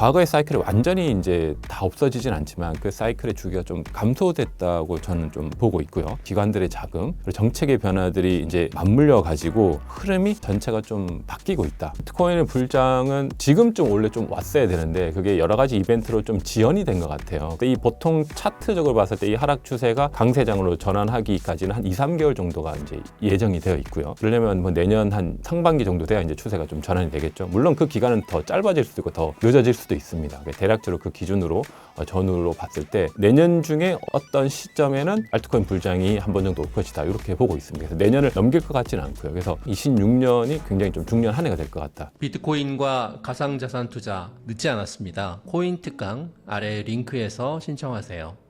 과거의 사이클이 완전히 이제 다 없어지진 않지만 그 사이클의 주기가 좀 감소됐다고 저는 좀 보고 있고요. 기관들의 자금, 그리고 정책의 변화들이 이제 맞물려 가지고 흐름이 전체가 좀 바뀌고 있다. 비트코인의 불장은 지금쯤 원래 좀 왔어야 되는데 그게 여러 가지 이벤트로 좀 지연이 된 것 같아요. 이 보통 차트적으로 봤을 때 이 하락 추세가 강세장으로 전환하기까지는 한 2, 3개월 정도가 이제 예정이 되어 있고요. 그러려면 뭐 내년 한 상반기 정도 돼야 이제 추세가 좀 전환이 되겠죠. 물론 그 기간은 더 짧아질 수도 있고 더 늦어질 수도 있습니다. 대략적으로 그 기준으로 전후로 봤을 때 내년 중에 어떤 시점에는 알트코인 불장이 한 번 정도 올 것이다 이렇게 보고 있습니다. 그래서 내년을 넘길 것 같지는 않고요. 그래서 26년이 굉장히 좀 중요한 한 해가 될 것 같다. 비트코인과 가상자산 투자 늦지 않았습니다. 코인 특강 아래 링크에서 신청하세요.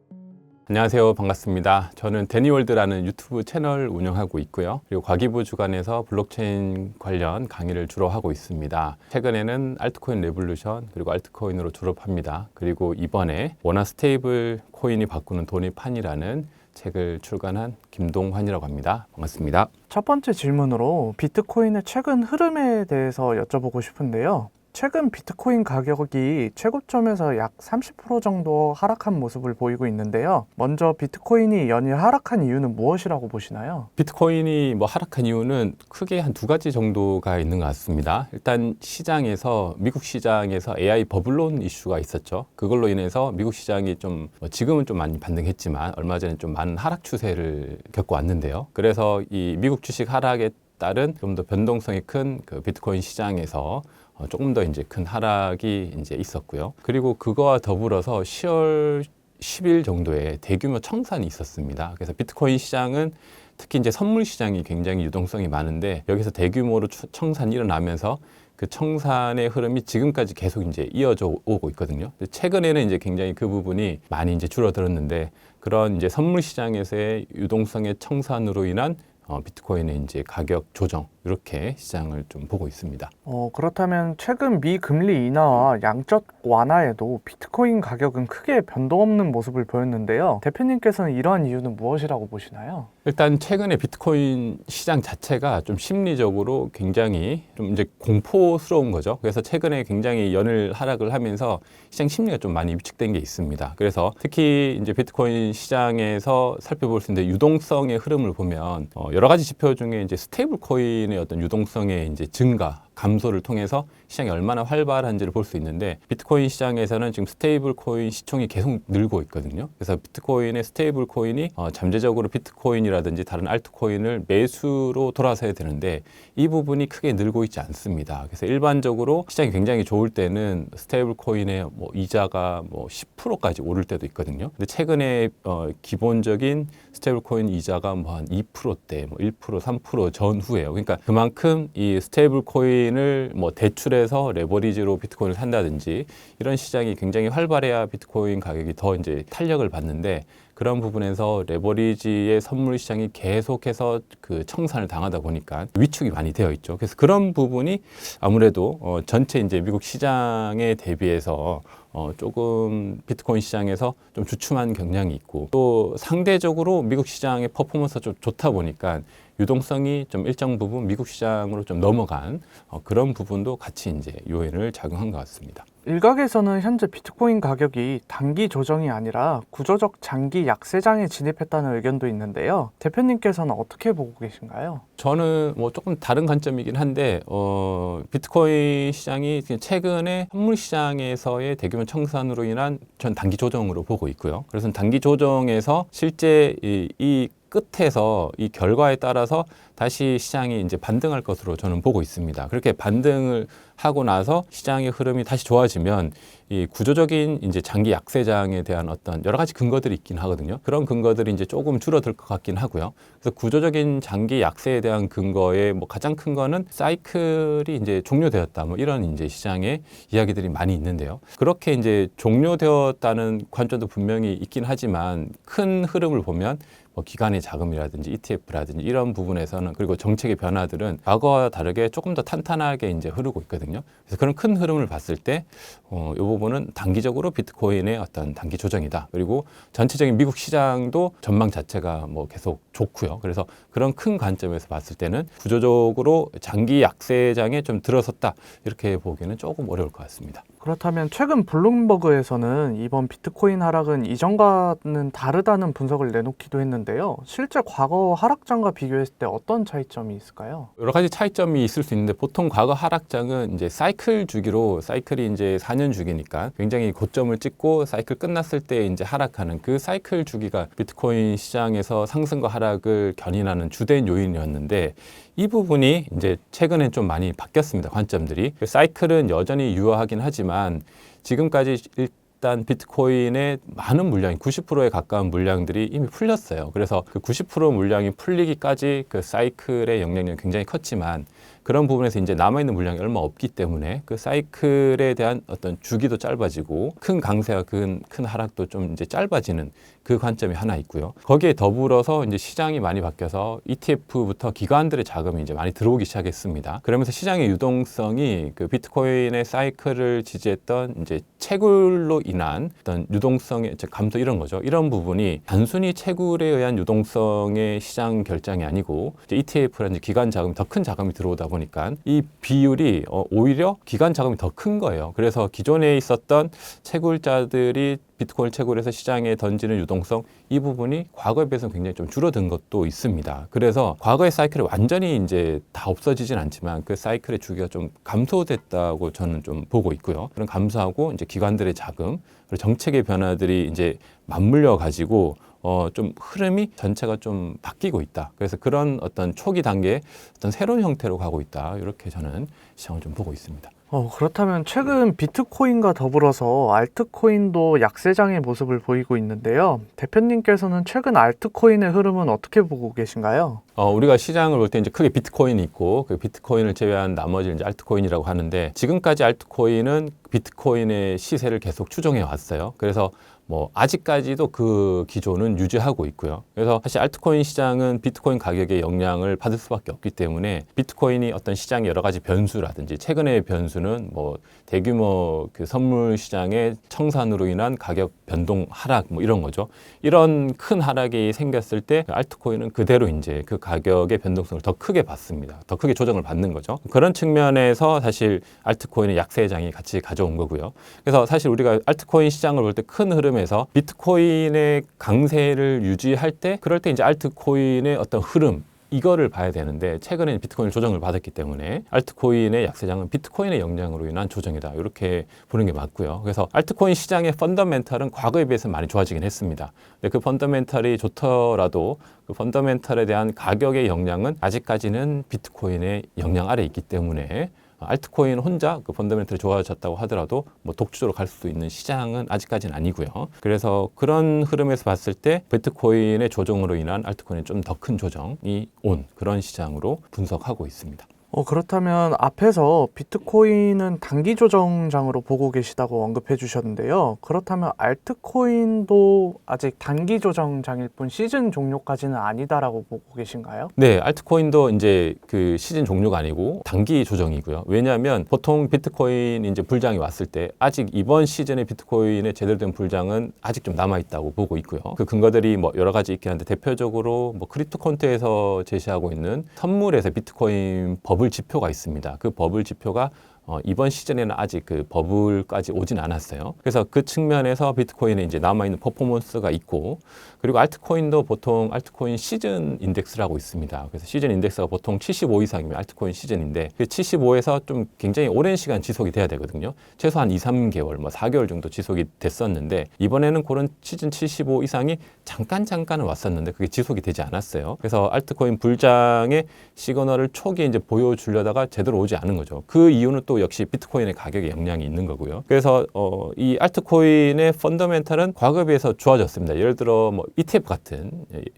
안녕하세요. 반갑습니다. 저는 데니월드라는 유튜브 채널 운영하고 있고요. 그리고 과기부 주간에서 블록체인 관련 강의를 주로 하고 있습니다. 최근에는 알트코인 레볼루션 그리고 알트코인으로 졸업합니다. 그리고 이번에 원화 스테이블 코인이 바꾸는 돈의 판이라는 책을 출간한 김동환이라고 합니다. 반갑습니다. 첫 번째 질문으로 비트코인의 최근 흐름에 대해서 여쭤보고 싶은데요. 최근 비트코인 가격이 최고점에서 약 30% 정도 하락한 모습을 보이고 있는데요. 먼저 비트코인이 연일 하락한 이유는 무엇이라고 보시나요? 비트코인이 하락한 이유는 크게 한 두 가지 정도가 있는 것 같습니다. 일단 시장에서 미국 시장에서 AI 버블론 이슈가 있었죠. 그걸로 인해서 미국 시장이 좀 지금은 좀 많이 반등했지만 얼마 전에 좀 많은 하락 추세를 겪고 왔는데요. 그래서 이 미국 주식 하락에 따른 좀 더 변동성이 큰 그 비트코인 시장에서 조금 더 이제 큰 하락이 이제 있었고요. 그리고 그거와 더불어서 10월 10일 정도에 대규모 청산이 있었습니다. 그래서 비트코인 시장은 특히 이제 선물 시장이 굉장히 유동성이 많은데 여기서 대규모로 청산이 일어나면서 그 청산의 흐름이 지금까지 계속 이제 이어져 오고 있거든요. 최근에는 이제 굉장히 그 부분이 많이 이제 줄어들었는데 그런 이제 선물 시장에서의 유동성의 청산으로 인한 비트코인의 이제 가격 조정 이렇게 시장을 좀 보고 있습니다. 그렇다면 최근 미 금리 인하와 양적 완화에도 비트코인 가격은 크게 변동 없는 모습을 보였는데요. 대표님께서는 이러한 이유는 무엇이라고 보시나요? 일단 최근에 비트코인 시장 자체가 좀 심리적으로 굉장히 좀 이제 공포스러운 거죠. 그래서 최근에 굉장히 연일 하락을 하면서 시장 심리가 좀 많이 위축된 게 있습니다. 그래서 특히 이제 비트코인 시장에서 살펴볼 수 있는 유동성의 흐름을 보면 여러 가지 지표 중에 이제 스테이블 코인의 어떤 유동성의 이제 증가, 감소를 통해서 시장이 얼마나 활발한지를 볼 수 있는데 비트코인 시장에서는 지금 스테이블 코인 시총이 계속 늘고 있거든요. 그래서 비트코인의 스테이블 코인이 잠재적으로 비트코인이라든지 다른 알트코인을 매수로 돌아서야 되는데 이 부분이 크게 늘고 있지 않습니다. 그래서 일반적으로 시장이 굉장히 좋을 때는 스테이블 코인의 이자가 10%까지 오를 때도 있거든요. 근데 최근에 기본적인 스테이블 코인 이자가 한 2%대, 1%, 3% 전후예요. 그러니까 그만큼 이 스테이블 코인을 대출해서 레버리지로 비트코인을 산다든지 이런 시장이 굉장히 활발해야 비트코인 가격이 더 이제 탄력을 받는데 그런 부분에서 레버리지의 선물 시장이 계속해서 그 청산을 당하다 보니까 위축이 많이 되어 있죠. 그래서 그런 부분이 아무래도 전체 이제 미국 시장에 대비해서 조금 비트코인 시장에서 좀 주춤한 경향이 있고 또 상대적으로 미국 시장의 퍼포먼스가 좀 좋다 보니까 유동성이 좀 일정 부분 미국 시장으로 좀 넘어간 그런 부분도 같이 이제 요인을 작용한 것 같습니다. 일각에서는 현재 비트코인 가격이 단기 조정이 아니라 구조적 장기 약세장에 진입했다는 의견도 있는데요. 대표님께서는 어떻게 보고 계신가요? 저는 조금 다른 관점이긴 한데 비트코인 시장이 최근에 선물 시장에서의 대규모 청산으로 인한 전 단기 조정으로 보고 있고요. 그래서 단기 조정에서 실제 이 끝에서 이 결과에 따라서 다시 시장이 이제 반등할 것으로 저는 보고 있습니다. 그렇게 반등을 하고 나서 시장의 흐름이 다시 좋아지면 이 구조적인 이제 장기 약세장에 대한 어떤 여러 가지 근거들이 있긴 하거든요. 그런 근거들이 이제 조금 줄어들 것 같긴 하고요. 그래서 구조적인 장기 약세에 대한 근거의 가장 큰 거는 사이클이 이제 종료되었다. 이런 이제 시장의 이야기들이 많이 있는데요. 그렇게 이제 종료되었다는 관점도 분명히 있긴 하지만 큰 흐름을 보면 기관의 자금이라든지 ETF라든지 이런 부분에서는 그리고 정책의 변화들은 과거와 다르게 조금 더 탄탄하게 이제 흐르고 있거든요. 그래서 그런 큰 흐름을 봤을 때 이 부분은 단기적으로 비트코인의 어떤 단기 조정이다. 그리고 전체적인 미국 시장도 전망 자체가 뭐 계속 좋고요. 그래서 그런 큰 관점에서 봤을 때는 구조적으로 장기 약세장에 좀 들어섰다. 이렇게 보기는 조금 어려울 것 같습니다. 그렇다면 최근 블룸버그에서는 이번 비트코인 하락은 이전과는 다르다는 분석을 내놓기도 했는데요. 실제 과거 하락장과 비교했을 때 어떤 차이점이 있을까요? 여러 가지 차이점이 있을 수 있는데 보통 과거 하락장은 이제 사이클 주기로 사이클이 이제 4년 주기니까 굉장히 고점을 찍고 사이클 끝났을 때 이제 하락하는 그 사이클 주기가 비트코인 시장에서 상승과 하락을 견인하는 주된 요인이었는데 이 부분이 이제 최근에 좀 많이 바뀌었습니다. 관점들이. 그 사이클은 여전히 유효하긴 하지만 지금까지 일단 비트코인의 많은 물량이 90%에 가까운 물량들이 이미 풀렸어요. 그래서 그 90% 물량이 풀리기까지 그 사이클의 영향력이 굉장히 컸지만 그런 부분에서 이제 남아있는 물량이 얼마 없기 때문에 그 사이클에 대한 어떤 주기도 짧아지고 큰 강세와 큰 하락도 좀 이제 짧아지는 그 관점이 하나 있고요. 거기에 더불어서 이제 시장이 많이 바뀌어서 ETF부터 기관들의 자금이 이제 많이 들어오기 시작했습니다. 그러면서 시장의 유동성이 그 비트코인의 사이클을 지지했던 이제 채굴로 인한 어떤 유동성의 감소 이런 거죠. 이런 부분이 단순히 채굴에 의한 유동성의 시장 결정이 아니고 이제 ETF라든지 기관 자금이 더 큰 자금이 들어오다 보니까 이 비율이 오히려 기관 자금이 더 큰 거예요. 그래서 기존에 있었던 채굴자들이 비트코인 채굴해서 시장에 던지는 유동성 이 부분이 과거에 비해서 굉장히 좀 줄어든 것도 있습니다. 그래서 과거의 사이클이 완전히 이제 다 없어지진 않지만 그 사이클의 주기가 좀 감소됐다고 저는 좀 보고 있고요. 그런 감소하고 이제 기관들의 자금 그리고 정책의 변화들이 이제 맞물려 가지고 좀 흐름이 전체가 좀 바뀌고 있다. 그래서 그런 어떤 초기 단계의 어떤 새로운 형태로 가고 있다. 이렇게 저는 시장을 좀 보고 있습니다. 그렇다면 최근 비트코인과 더불어서 알트코인도 약세장의 모습을 보이고 있는데요. 대표님께서는 최근 알트코인의 흐름은 어떻게 보고 계신가요? 우리가 시장을 볼 때 이제 크게 비트코인이 있고 그 비트코인을 제외한 나머지는 이제 알트코인이라고 하는데 지금까지 알트코인은 비트코인의 시세를 계속 추종해 왔어요. 그래서 뭐 아직까지도 그 기조는 유지하고 있고요. 그래서 사실 알트코인 시장은 비트코인 가격의 영향을 받을 수밖에 없기 때문에 비트코인이 어떤 시장의 여러 가지 변수라든지 최근의 변수는 뭐 대규모 그 선물 시장의 청산으로 인한 가격 변동 하락 뭐 이런 거죠. 이런 큰 하락이 생겼을 때 알트코인은 그대로 이제 그 가격의 변동성을 더 크게 받습니다. 더 크게 조정을 받는 거죠. 그런 측면에서 사실 알트코인의 약세장이 같이 가져온 거고요. 그래서 사실 우리가 알트코인 시장을 볼 때 큰 흐름에서 비트코인의 강세를 유지할 때 그럴 때 이제 알트코인의 어떤 흐름 이거를 봐야 되는데 최근에 비트코인 조정을 받았기 때문에 알트코인의 약세장은 비트코인의 영향으로 인한 조정이다. 이렇게 보는 게 맞고요. 그래서 알트코인 시장의 펀더멘탈은 과거에 비해서 많이 좋아지긴 했습니다. 근데 그 펀더멘탈이 좋더라도 그 펀더멘탈에 대한 가격의 영향은 아직까지는 비트코인의 영향 아래 있기 때문에 알트코인 혼자 그 펀더멘털이 좋아졌다고 하더라도 뭐 독주적으로 갈 수 있는 시장은 아직까지는 아니고요. 그래서 그런 흐름에서 봤을 때 비트코인의 조정으로 인한 알트코인의 좀 더 큰 조정이 온 그런 시장으로 분석하고 있습니다. 그렇다면 앞에서 비트코인은 단기 조정장으로 보고 계시다고 언급해 주셨는데요. 그렇다면 알트코인도 아직 단기 조정장일 뿐 시즌 종료까지는 아니다라고 보고 계신가요? 네, 알트코인도 이제 그 시즌 종료가 아니고 단기 조정이고요. 왜냐하면 보통 비트코인 이제 불장이 왔을 때 아직 이번 시즌의 비트코인의 제대로 된 불장은 아직 좀 남아 있다고 보고 있고요. 그 근거들이 뭐 여러 가지 있긴 한데 대표적으로 뭐 크립토콘트에서 제시하고 있는 선물에서 비트코인 버블 지표가 있습니다. 그 버블 지표가 이번 시즌에는 아직 그 버블까지 오진 않았어요. 그래서 그 측면에서 비트코인에 이제 남아있는 퍼포먼스가 있고, 그리고 알트코인도 보통 알트코인 시즌 인덱스라고 있습니다. 그래서 시즌 인덱스가 보통 75 이상이면 알트코인 시즌인데, 그 75에서 좀 굉장히 오랜 시간 지속이 돼야 되거든요. 최소한 2, 3개월, 뭐 4개월 정도 지속이 됐었는데, 이번에는 그런 시즌 75 이상이 잠깐은 왔었는데, 그게 지속이 되지 않았어요. 그래서 알트코인 불장의 시그널을 초기에 이제 보여주려다가 제대로 오지 않은 거죠. 그 이유는 또 이것도 역시 비트코인의 가격에 영향이 있는 거고요. 그래서 이 알트코인의 펀더멘탈은 과거에 비해서 좋아졌습니다. 예를 들어 뭐 ETF 같은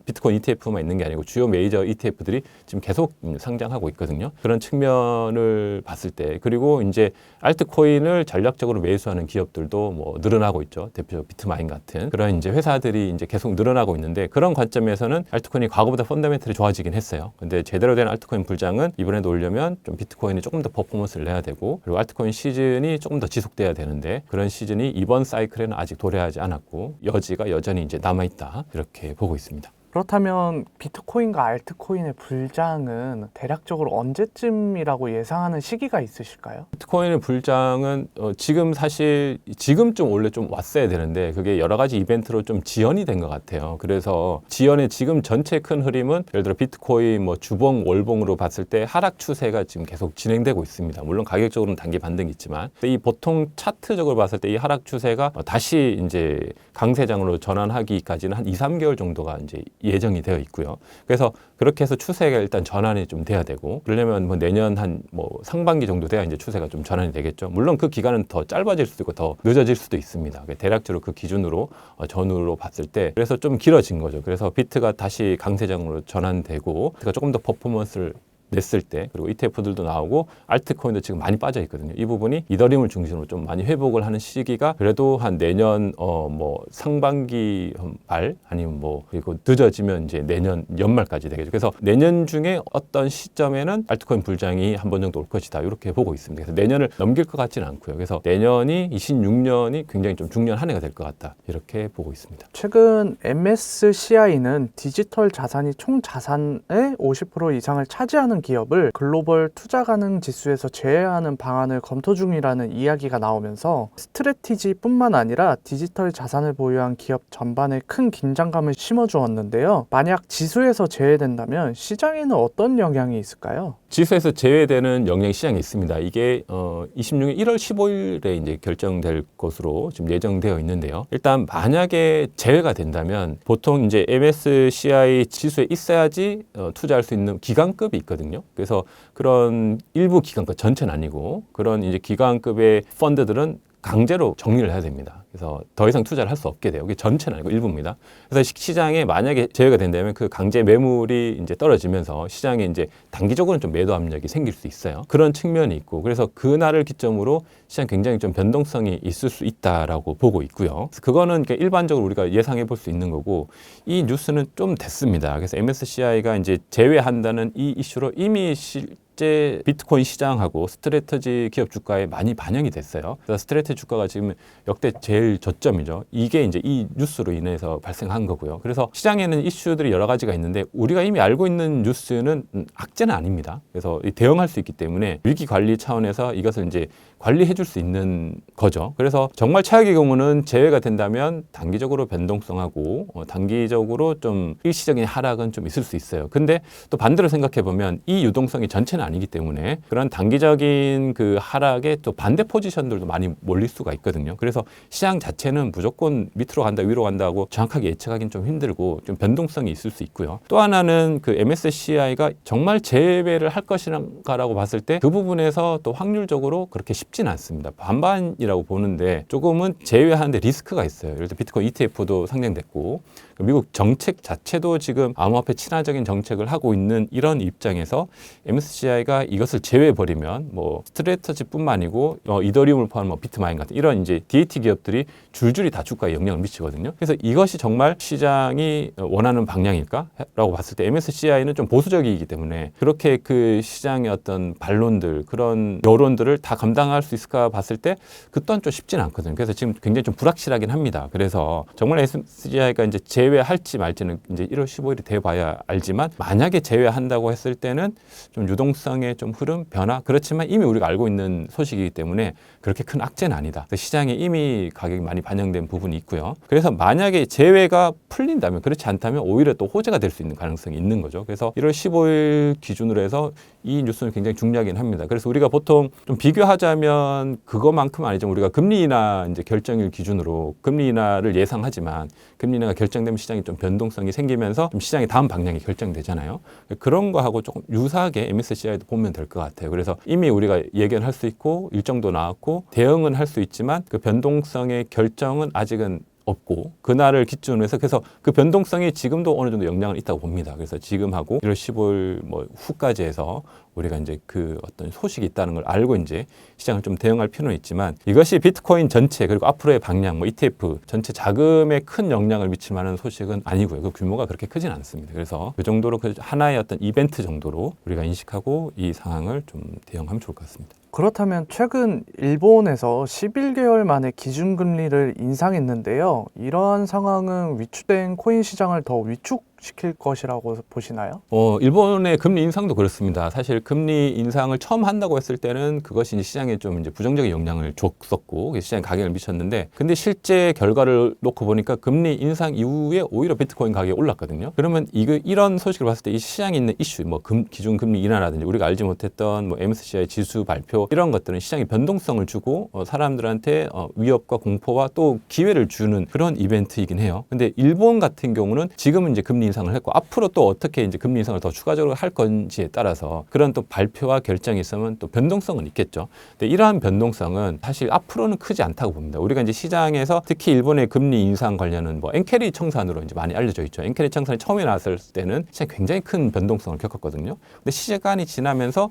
비트코인 ETF만 있는 게 아니고 주요 메이저 ETF들이 지금 계속 상장하고 있거든요. 그런 측면을 봤을 때 그리고 이제 알트코인을 전략적으로 매수하는 기업들도 뭐 늘어나고 있죠. 대표적 비트마인 같은 그런 이제 회사들이 이제 계속 늘어나고 있는데 그런 관점에서는 알트코인이 과거보다 펀더멘털이 좋아지긴 했어요. 근데 제대로 된 알트코인 불장은 이번에도 오려면 좀 비트코인이 조금 더 퍼포먼스를 내야 되고 그리고 알트코인 시즌이 조금 더 지속돼야 되는데 그런 시즌이 이번 사이클에는 아직 도래하지 않았고 여지가 여전히 이제 남아있다 이렇게 보고 있습니다. 그렇다면 비트코인과 알트코인의 불장은 대략적으로 언제쯤이라고 예상하는 시기가 있으실까요? 비트코인의 불장은 지금 사실 지금쯤 원래 좀 왔어야 되는데 그게 여러 가지 이벤트로 좀 지연이 된 것 같아요. 그래서 지연의 지금 전체 큰 흐름은 예를 들어 비트코인 뭐 주봉 월봉으로 봤을 때 하락 추세가 지금 계속 진행되고 있습니다. 물론 가격적으로는 단기 반등이 있지만 이 보통 차트적으로 봤을 때 이 하락 추세가 다시 이제 강세장으로 전환하기까지는 한 2, 3개월 정도가 이제 예정이 되어 있고요. 그래서 그렇게 해서 추세가 일단 전환이 좀 돼야 되고 그러려면 뭐 내년 한 뭐 상반기 정도 돼야 이제 추세가 좀 전환이 되겠죠. 물론 그 기간은 더 짧아질 수도 있고 더 늦어질 수도 있습니다. 대략적으로 그 기준으로 전후로 봤을 때 그래서 좀 길어진 거죠. 그래서 비트가 다시 강세장으로 전환되고 비트가 조금 더 퍼포먼스를 냈을 때 그리고 ETF들도 나오고 알트코인도 지금 많이 빠져 있거든요. 이 부분이 이더리움을 중심으로 좀 많이 회복을 하는 시기가 그래도 한 내년 뭐 상반기 말 아니면 뭐 그리고 늦어지면 이제 내년 연말까지 되겠죠. 그래서 내년 중에 어떤 시점에는 알트코인 불장이 한 번 정도 올 것이다 이렇게 보고 있습니다. 그래서 내년을 넘길 것 같지는 않고요. 그래서 내년이 26년이 굉장히 좀 중요한 한 해가 될 것 같다 이렇게 보고 있습니다. 최근 MSCI는 디지털 자산이 총 자산의 50% 이상을 차지하는 기업을 글로벌 투자 가능 지수에서 제외하는 방안을 검토 중이라는 이야기가 나오면서 스트래티지뿐만 아니라 디지털 자산을 보유한 기업 전반에 큰 긴장감을 심어주었는데요. 만약 지수에서 제외된다면 시장에는 어떤 영향이 있을까요? 지수에서 제외되는 영향이 시장에 있습니다. 이게 26년 1월 15일에 이제 결정될 것으로 지금 예정되어 있는데요. 일단 만약에 제외가 된다면 보통 이제 MSCI 지수에 있어야지 투자할 수 있는 기관급이 있거든요. 그래서 그런 일부 기관급 전체는 아니고 그런 이제 기관급의 펀드들은 강제로 정리를 해야 됩니다. 그래서 더 이상 투자를 할 수 없게 돼요. 이게 전체는 아니고 일부입니다. 그래서 시장에 만약에 제외가 된다면 그 강제 매물이 이제 떨어지면서 시장에 이제 단기적으로는 좀 매도 압력이 생길 수 있어요. 그런 측면이 있고 그래서 그날을 기점으로 시장 굉장히 좀 변동성이 있을 수 있다라고 보고 있고요. 그거는 일반적으로 우리가 예상해 볼 수 있는 거고 이 뉴스는 좀 됐습니다. 그래서 MSCI가 이제 제외한다는 이 이슈로 이미 실제 비트코인 시장하고 스트래티지 기업 주가에 많이 반영이 됐어요. 그래서 스트래티지 주가가 지금 역대 제일 저점이죠. 이게 이제 이 뉴스로 인해서 발생한 거고요. 그래서 시장에는 이슈들이 여러 가지가 있는데 우리가 이미 알고 있는 뉴스는 악재는 아닙니다. 그래서 대응할 수 있기 때문에 위기 관리 차원에서 이것을 이제 관리해 줄 수 있는 거죠. 그래서 정말 최악의 경우는 제외가 된다면 단기적으로 변동성하고 단기적으로 좀 일시적인 하락은 좀 있을 수 있어요. 근데 또 반대로 생각해 보면 이 유동성이 전체는 아니기 때문에 그런 단기적인 그 하락에 또 반대 포지션들도 많이 몰릴 수가 있거든요. 그래서 시장 자체는 무조건 밑으로 간다 위로 간다고 정확하게 예측하기는 좀 힘들고 좀 변동성이 있을 수 있고요. 또 하나는 그 MSCI가 정말 제외를 할 것인가라고 봤을 때 그 부분에서 또 확률적으로 그렇게 쉽지는 않습니다. 반반이라고 보는데 조금은 제외하는데 리스크가 있어요. 예를 들어 비트코인 ETF도 상장됐고 미국 정책 자체도 지금 암호화폐 친화적인 정책을 하고 있는 이런 입장에서 MSCI가 이것을 제외해버리면 뭐 스트래티지뿐만 아니고 이더리움을 포함한 뭐 비트마인 같은 이런 이제 DAT 기업들이 줄줄이 다 주가에 영향을 미치거든요. 그래서 이것이 정말 시장이 원하는 방향일까라고 봤을 때 MSCI는 좀 보수적이기 때문에 그렇게 그 시장의 어떤 반론들 그런 여론들을 다 감당할 수 있을까 봤을 때 그 또한 좀 쉽지는 않거든요. 그래서 지금 굉장히 좀 불확실하긴 합니다. 그래서 정말 MSCI가 이제 제외할지 말지는 이제 1월 15일이 돼봐야 알지만 만약에 제외한다고 했을 때는 좀 유동성의 좀 흐름, 변화 그렇지만 이미 우리가 알고 있는 소식이기 때문에 그렇게 큰 악재는 아니다. 시장에 이미 가격이 많이 반영된 부분이 있고요. 그래서 만약에 제외가 풀린다면 그렇지 않다면 오히려 또 호재가 될 수 있는 가능성이 있는 거죠. 그래서 1월 15일 기준으로 해서 이 뉴스는 굉장히 중요하긴 합니다. 그래서 우리가 보통 좀 비교하자면 그것만큼은 아니지만 우리가 금리 인하 이제 결정일 기준으로 금리 인하를 예상하지만 금리 인하가 결정되면 시장이 좀 변동성이 생기면서 좀 시장의 다음 방향이 결정되잖아요. 그런 거하고 조금 유사하게 MSCI도 이렇게 보면 될 것 같아요. 그래서 이미 우리가 예견할 수 있고 일정도 나왔고 대응은 할 수 있지만 그 변동성의 결정은 아직은 없고 그날을 기준으로 해서 그래서 그 변동성이 지금도 어느 정도 영향은 있다고 봅니다. 그래서 지금하고 1월 15일 뭐 후까지 해서 우리가 이제 그 어떤 소식이 있다는 걸 알고 이제 시장을 좀 대응할 필요는 있지만 이것이 비트코인 전체 그리고 앞으로의 방향 뭐 ETF 전체 자금에 큰 영향을 미칠 만한 소식은 아니고요. 그 규모가 그렇게 크진 않습니다. 그래서 그 정도로 그 하나의 어떤 이벤트 정도로 우리가 인식하고 이 상황을 좀 대응하면 좋을 것 같습니다. 그렇다면 최근 일본에서 11개월 만에 기준금리를 인상했는데요. 이러한 상황은 위축된 코인 시장을 더 위축시킬 것이라고 보시나요? 일본의 금리 인상도 그렇습니다. 사실 금리 인상을 처음 한다고 했을 때는 그것이 이제 시장에 좀 이제 부정적인 영향을 줬었고 시장에 가격을 미쳤는데 근데 실제 결과를 놓고 보니까 금리 인상 이후에 오히려 비트코인 가격이 올랐거든요. 그러면 이런 소식을 봤을 때 이 시장에 있는 이슈 뭐 기준 금리 인하라든지 우리가 알지 못했던 뭐 MSCI 지수 발표 이런 것들은 시장에 변동성을 주고 사람들한테 위협과 공포와 또 기회를 주는 그런 이벤트이긴 해요. 근데 일본 같은 경우는 지금은 이제 금리 인상을 했고 앞으로 또 어떻게 이제 금리 인상을 더 추가적으로 할 건지에 따라서 그런 또 발표와 결정이 있으면 또 변동성은 있겠죠. 근데 이러한 변동성은 사실 앞으로는 크지 않다고 봅니다. 우리가 이제 시장에서 특히 일본의 금리 인상 관련은 뭐 엔케리 청산으로 이제 많이 알려져 있죠. 엔케리 청산이 처음에 나왔을 때는 시장 굉장히 큰 변동성을 겪었거든요. 근데 시간이 지나면서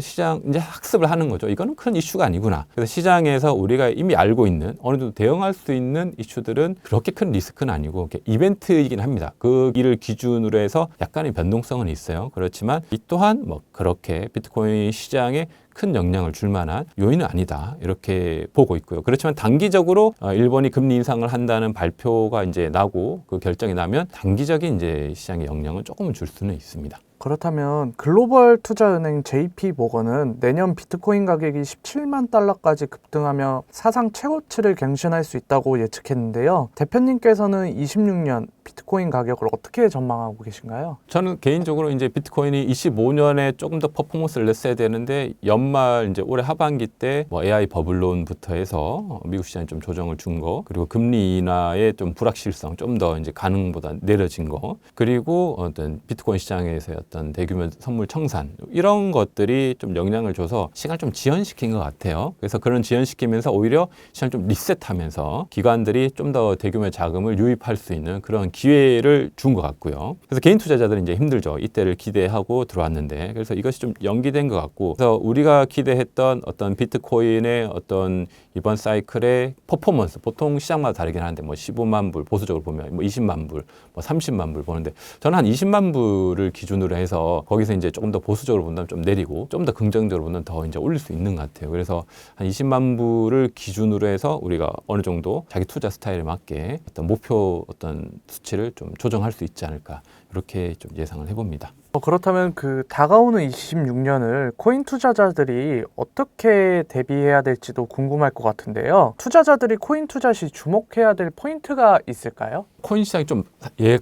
시장 이제 학습을 하는 거죠. 이거는 큰 이슈가 아니구나. 그래서 시장에서 우리가 이미 알고 있는 어느 정도 대응할 수 있는 이슈들은 그렇게 큰 리스크는 아니고 이벤트이긴 합니다. 그 일을 기준으로 해서 약간의 변동성은 있어요. 그렇지만 이 또한 뭐 그렇게 비트코인 시장에 큰 영향을 줄 만한 요인은 아니다. 이렇게 보고 있고요. 그렇지만 단기적으로 일본이 금리 인상을 한다는 발표가 이제 나고 그 결정이 나면 단기적인 이제 시장의 영향을 조금은 줄 수는 있습니다. 그렇다면 글로벌 투자은행 JP 모건은 내년 비트코인 가격이 17만 달러까지 급등하며 사상 최고치를 갱신할 수 있다고 예측했는데요. 대표님께서는 26년 비트코인 가격을 어떻게 전망하고 계신가요? 저는 개인적으로 이제 비트코인이 25년에 조금 더 퍼포먼스를 냈어야 되는데 연말 이제 올해 하반기 때 뭐 AI 버블론부터 해서 미국 시장이 좀 조정을 준 거, 그리고 금리 인하의 좀 불확실성 좀 더 이제 가능보다 내려진 거, 그리고 어떤 비트코인 시장에서의 어떤 대규모 선물 청산 이런 것들이 좀 영향을 줘서 시간을 좀 지연시킨 것 같아요. 그래서 그런 지연시키면서 오히려 시장을 좀 리셋하면서 기관들이 좀 더 대규모의 자금을 유입할 수 있는 그런 기회를 준 것 같고요. 그래서 개인 투자자들은 이제 힘들죠. 이때를 기대하고 들어왔는데 그래서 이것이 좀 연기된 것 같고 그래서 우리가 기대했던 어떤 비트코인의 어떤 이번 사이클의 퍼포먼스 보통 시장마다 다르긴 하는데 뭐 15만 불 보수적으로 보면 뭐 20만 불, 뭐 30만 불 보는데 저는 한 20만 불을 기준으로 해서 거기서 이제 조금 더 보수적으로 본다면 좀 내리고 좀 더 긍정적으로 본다면 더 이제 올릴 수 있는 것 같아요. 그래서 한 20만 불을 기준으로 해서 우리가 어느 정도 자기 투자 스타일에 맞게 어떤 목표 어떤 수치를 좀 조정할 수 있지 않을까 이렇게 좀 예상을 해봅니다. 그렇다면 그 다가오는 26년을 코인 투자자들이 어떻게 대비해야 될지도 궁금할 것 같은데요. 투자자들이 코인 투자 시 주목해야 될 포인트가 있을까요? 코인 시장이 좀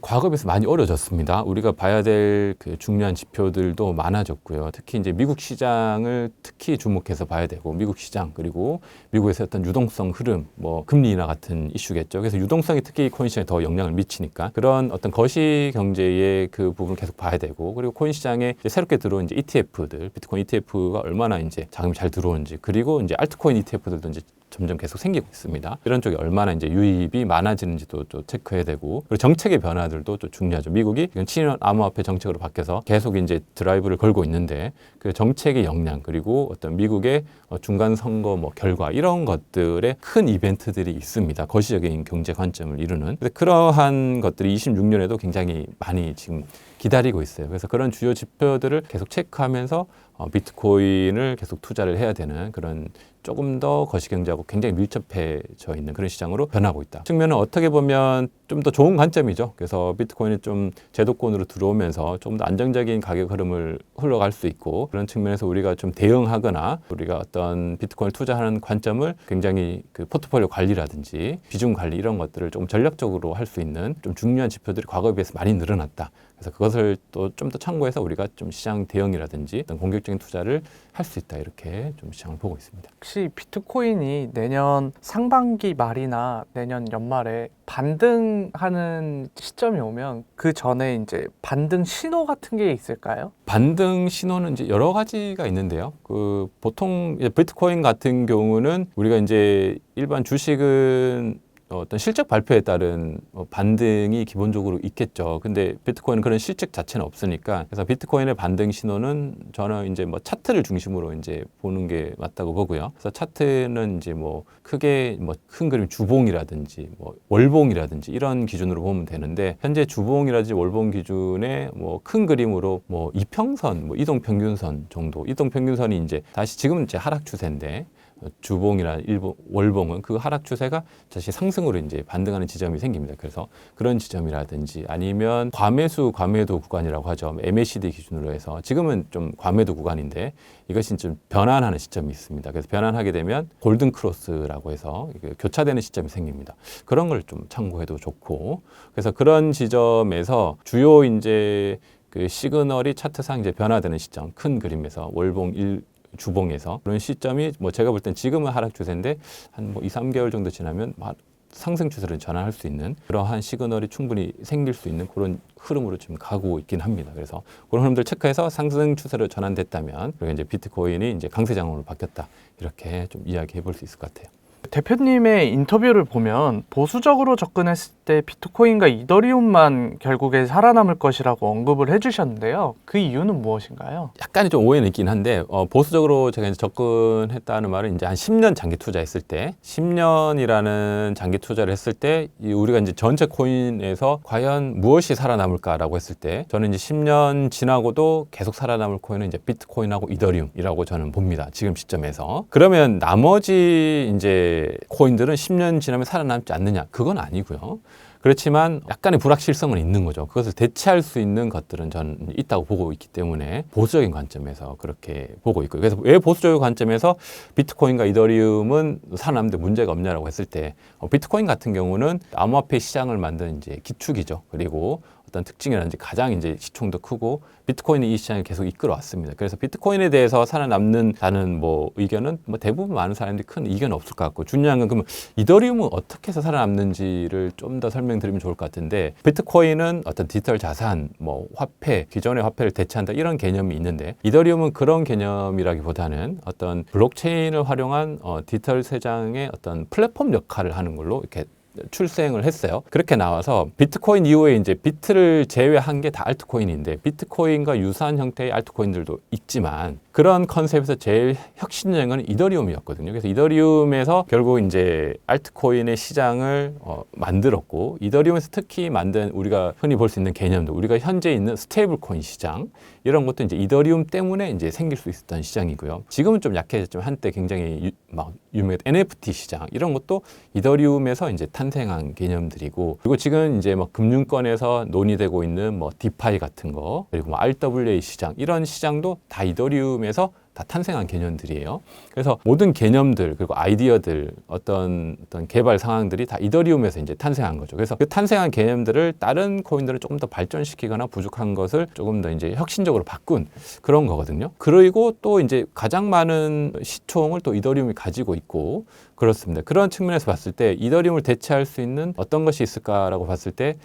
과거에 비해서 많이 어려졌습니다. 우리가 봐야 될 그 중요한 지표들도 많아졌고요. 특히 이제 미국 시장을 특히 주목해서 봐야 되고 미국 시장 그리고 미국에서 어떤 유동성 흐름, 뭐 금리 인하 같은 이슈겠죠. 그래서 유동성이 특히 코인 시장에 더 영향을 미치니까 그런 어떤 거시 경제의 그 부분을 계속 봐야 되고 그리고 코인 시장에 이제 새롭게 들어온 이제 ETF들, 비트코인 ETF가 얼마나 이제 자금이 잘 들어오는지 그리고 이제 알트코인 ETF들도 이제 점점 계속 생기고 있습니다. 이런 쪽에 얼마나 이제 유입이 많아지는지도 또 체크해야 되고 그리고 정책의 변화들도 또 중요하죠. 미국이 친원 암호화폐 정책으로 바뀌어서 계속 이제 드라이브를 걸고 있는데 그 정책의 영향 그리고 어떤 미국의 중간 선거 뭐 결과 이런 것들의 큰 이벤트들이 있습니다. 거시적인 경제 관점을 이루는 그러한 것들이 26년에도 굉장히 많이 지금 기다리고 있어요. 그래서 그런 주요 지표들을 계속 체크하면서 비트코인을 계속 투자를 해야 되는 그런 조금 더 거시경제하고 굉장히 밀접해져 있는 그런 시장으로 변하고 있다. 측면은 어떻게 보면 좀 더 좋은 관점이죠. 그래서 비트코인이 좀 제도권으로 들어오면서 조금 더 안정적인 가격 흐름을 흘러갈 수 있고 그런 측면에서 우리가 좀 대응하거나 우리가 어떤 비트코인을 투자하는 관점을 굉장히 그 포트폴리오 관리라든지 비중 관리 이런 것들을 조금 전략적으로 할 수 있는 좀 중요한 지표들이 과거에 비해서 많이 늘어났다. 그래서 그것을 또 좀 더 참고해서 우리가 좀 시장 대응이라든지 어떤 공격적인 투자를 할 수 있다 이렇게 좀 시장을 보고 있습니다. 혹시 비트코인이 내년 상반기 말이나 내년 연말에 반등 반등하는 시점이 오면 그 전에 이제 반등 신호 같은 게 있을까요? 반등 신호는 이제 여러 가지가 있는데요. 그 보통 이제 비트코인 같은 경우는 우리가 이제 일반 주식은 어떤 실적 발표에 따른 반등이 기본적으로 있겠죠. 근데 비트코인은 그런 실적 자체는 없으니까, 그래서 비트코인의 반등 신호는 저는 이제 뭐 차트를 중심으로 이제 보는 게 맞다고 보고요. 그래서 차트는 이제 뭐 크게 뭐 큰 그림 주봉이라든지 뭐 월봉이라든지 이런 기준으로 보면 되는데, 현재 주봉이라든지 월봉 기준의 뭐 큰 그림으로 뭐 이평선, 뭐 이동 평균선 정도, 이동 평균선이 이제 다시 지금은 이제 하락 추세인데, 주봉이나 월봉은 그 하락 추세가 다시 상승으로 이제 반등하는 지점이 생깁니다. 그래서 그런 지점이라든지 아니면 과매도 구간이라고 하죠. MACD 기준으로 해서 지금은 좀 과매도 구간인데 이것이 좀 변환하는 시점이 있습니다. 그래서 변환하게 되면 골든 크로스라고 해서 교차되는 시점이 생깁니다. 그런 걸 좀 참고해도 좋고, 그래서 그런 지점에서 주요 이제 그 시그널이 차트상 이제 변화되는 시점, 큰 그림에서 월봉 주봉에서 그런 시점이 뭐 제가 볼 땐 지금은 하락 추세인데 한 뭐 2, 3개월 정도 지나면 상승 추세로 전환할 수 있는 그러한 시그널이 충분히 생길 수 있는 그런 흐름으로 지금 가고 있긴 합니다. 그래서 그런 흐름들 체크해서 상승 추세로 전환됐다면, 그리고 이제 비트코인이 이제 강세 장으로 바뀌었다, 이렇게 좀 이야기해 볼 수 있을 것 같아요. 대표님의 인터뷰를 보면 보수적으로 접근했을 때 비트코인과 이더리움만 결국에 살아남을 것이라고 언급을 해주셨는데요. 그 이유는 무엇인가요? 약간의 좀 오해는 있긴 한데, 보수적으로 제가 이제 접근했다는 말은 이제 한 10년 장기 투자했을 때, 10년이라는 장기 투자를 했을 때 우리가 이제 전체 코인에서 과연 무엇이 살아남을까라고 했을 때, 저는 이제 10년 지나고도 계속 살아남을 코인은 이제 비트코인하고 이더리움이라고 저는 봅니다. 지금 시점에서. 그러면 나머지 이제 코인들은 10년 지나면 살아남지 않느냐? 그건 아니고요. 그렇지만 약간의 불확실성은 있는 거죠. 그것을 대체할 수 있는 것들은 저는 있다고 보고 있기 때문에 보수적인 관점에서 그렇게 보고 있고요. 그래서 왜 보수적인 관점에서 비트코인과 이더리움은 살아남는데 문제가 없냐라고 했을 때, 비트코인 같은 경우는 암호화폐 시장을 만든 이제 기축이죠. 그리고 어떤 특징이라든지 가장 이제 시총도 크고 비트코인이 이 시장을 계속 이끌어왔습니다. 그래서 비트코인에 대해서 살아남는다는 뭐 의견은 뭐 대부분 많은 사람들이 큰 의견은 없을 것 같고, 중요한 건 그러면 이더리움은 어떻게 해서 살아남는지를 좀 더 설명드리면 좋을 것 같은데, 비트코인은 어떤 디지털 자산, 뭐 화폐, 기존의 화폐를 대체한다 이런 개념이 있는데, 이더리움은 그런 개념이라기보다는 어떤 블록체인을 활용한 디지털 세상의 어떤 플랫폼 역할을 하는 걸로 이렇게 출생을 했어요. 그렇게 나와서 비트코인 이후에 이제 비트를 제외한 게 다 알트코인인데, 비트코인과 유사한 형태의 알트코인들도 있지만 그런 컨셉에서 제일 혁신적인 건 이더리움이었거든요. 그래서 이더리움에서 결국 이제 알트코인의 시장을 만들었고, 이더리움에서 특히 만든 우리가 흔히 볼 수 있는 개념도, 우리가 현재 있는 스테이블 코인 시장, 이런 것도 이제 이더리움 때문에 이제 생길 수 있었던 시장이고요. 지금은 좀 약해졌지만 한때 굉장히 유명했던 NFT 시장, 이런 것도 이더리움에서 이제 탄생한 개념들이고, 그리고 지금 이제 뭐 금융권에서 논의되고 있는 뭐 디파이 같은 거, 그리고 뭐 RWA 시장, 이런 시장도 다 이더리움에서 다 탄생한 개념들이에요. 그래서 모든 개념들, 그리고 아이디어들, 어떤 개발 상황들이 다 이더리움에서 이제 탄생한 거죠. 그래서 그 탄생한 개념들을 다른 코인들은 조금 더 발전시키거나 부족한 것을 조금 더 이제 혁신적으로 바꾼 그런 거거든요. 그리고 또 이제 가장 많은 시총을 또 이더리움이 가지고 있고, 그렇습니다. 그런 측면에서 봤을 때 이더리움을 대체할 수 있는 어떤 것이 있을까라고 봤을 때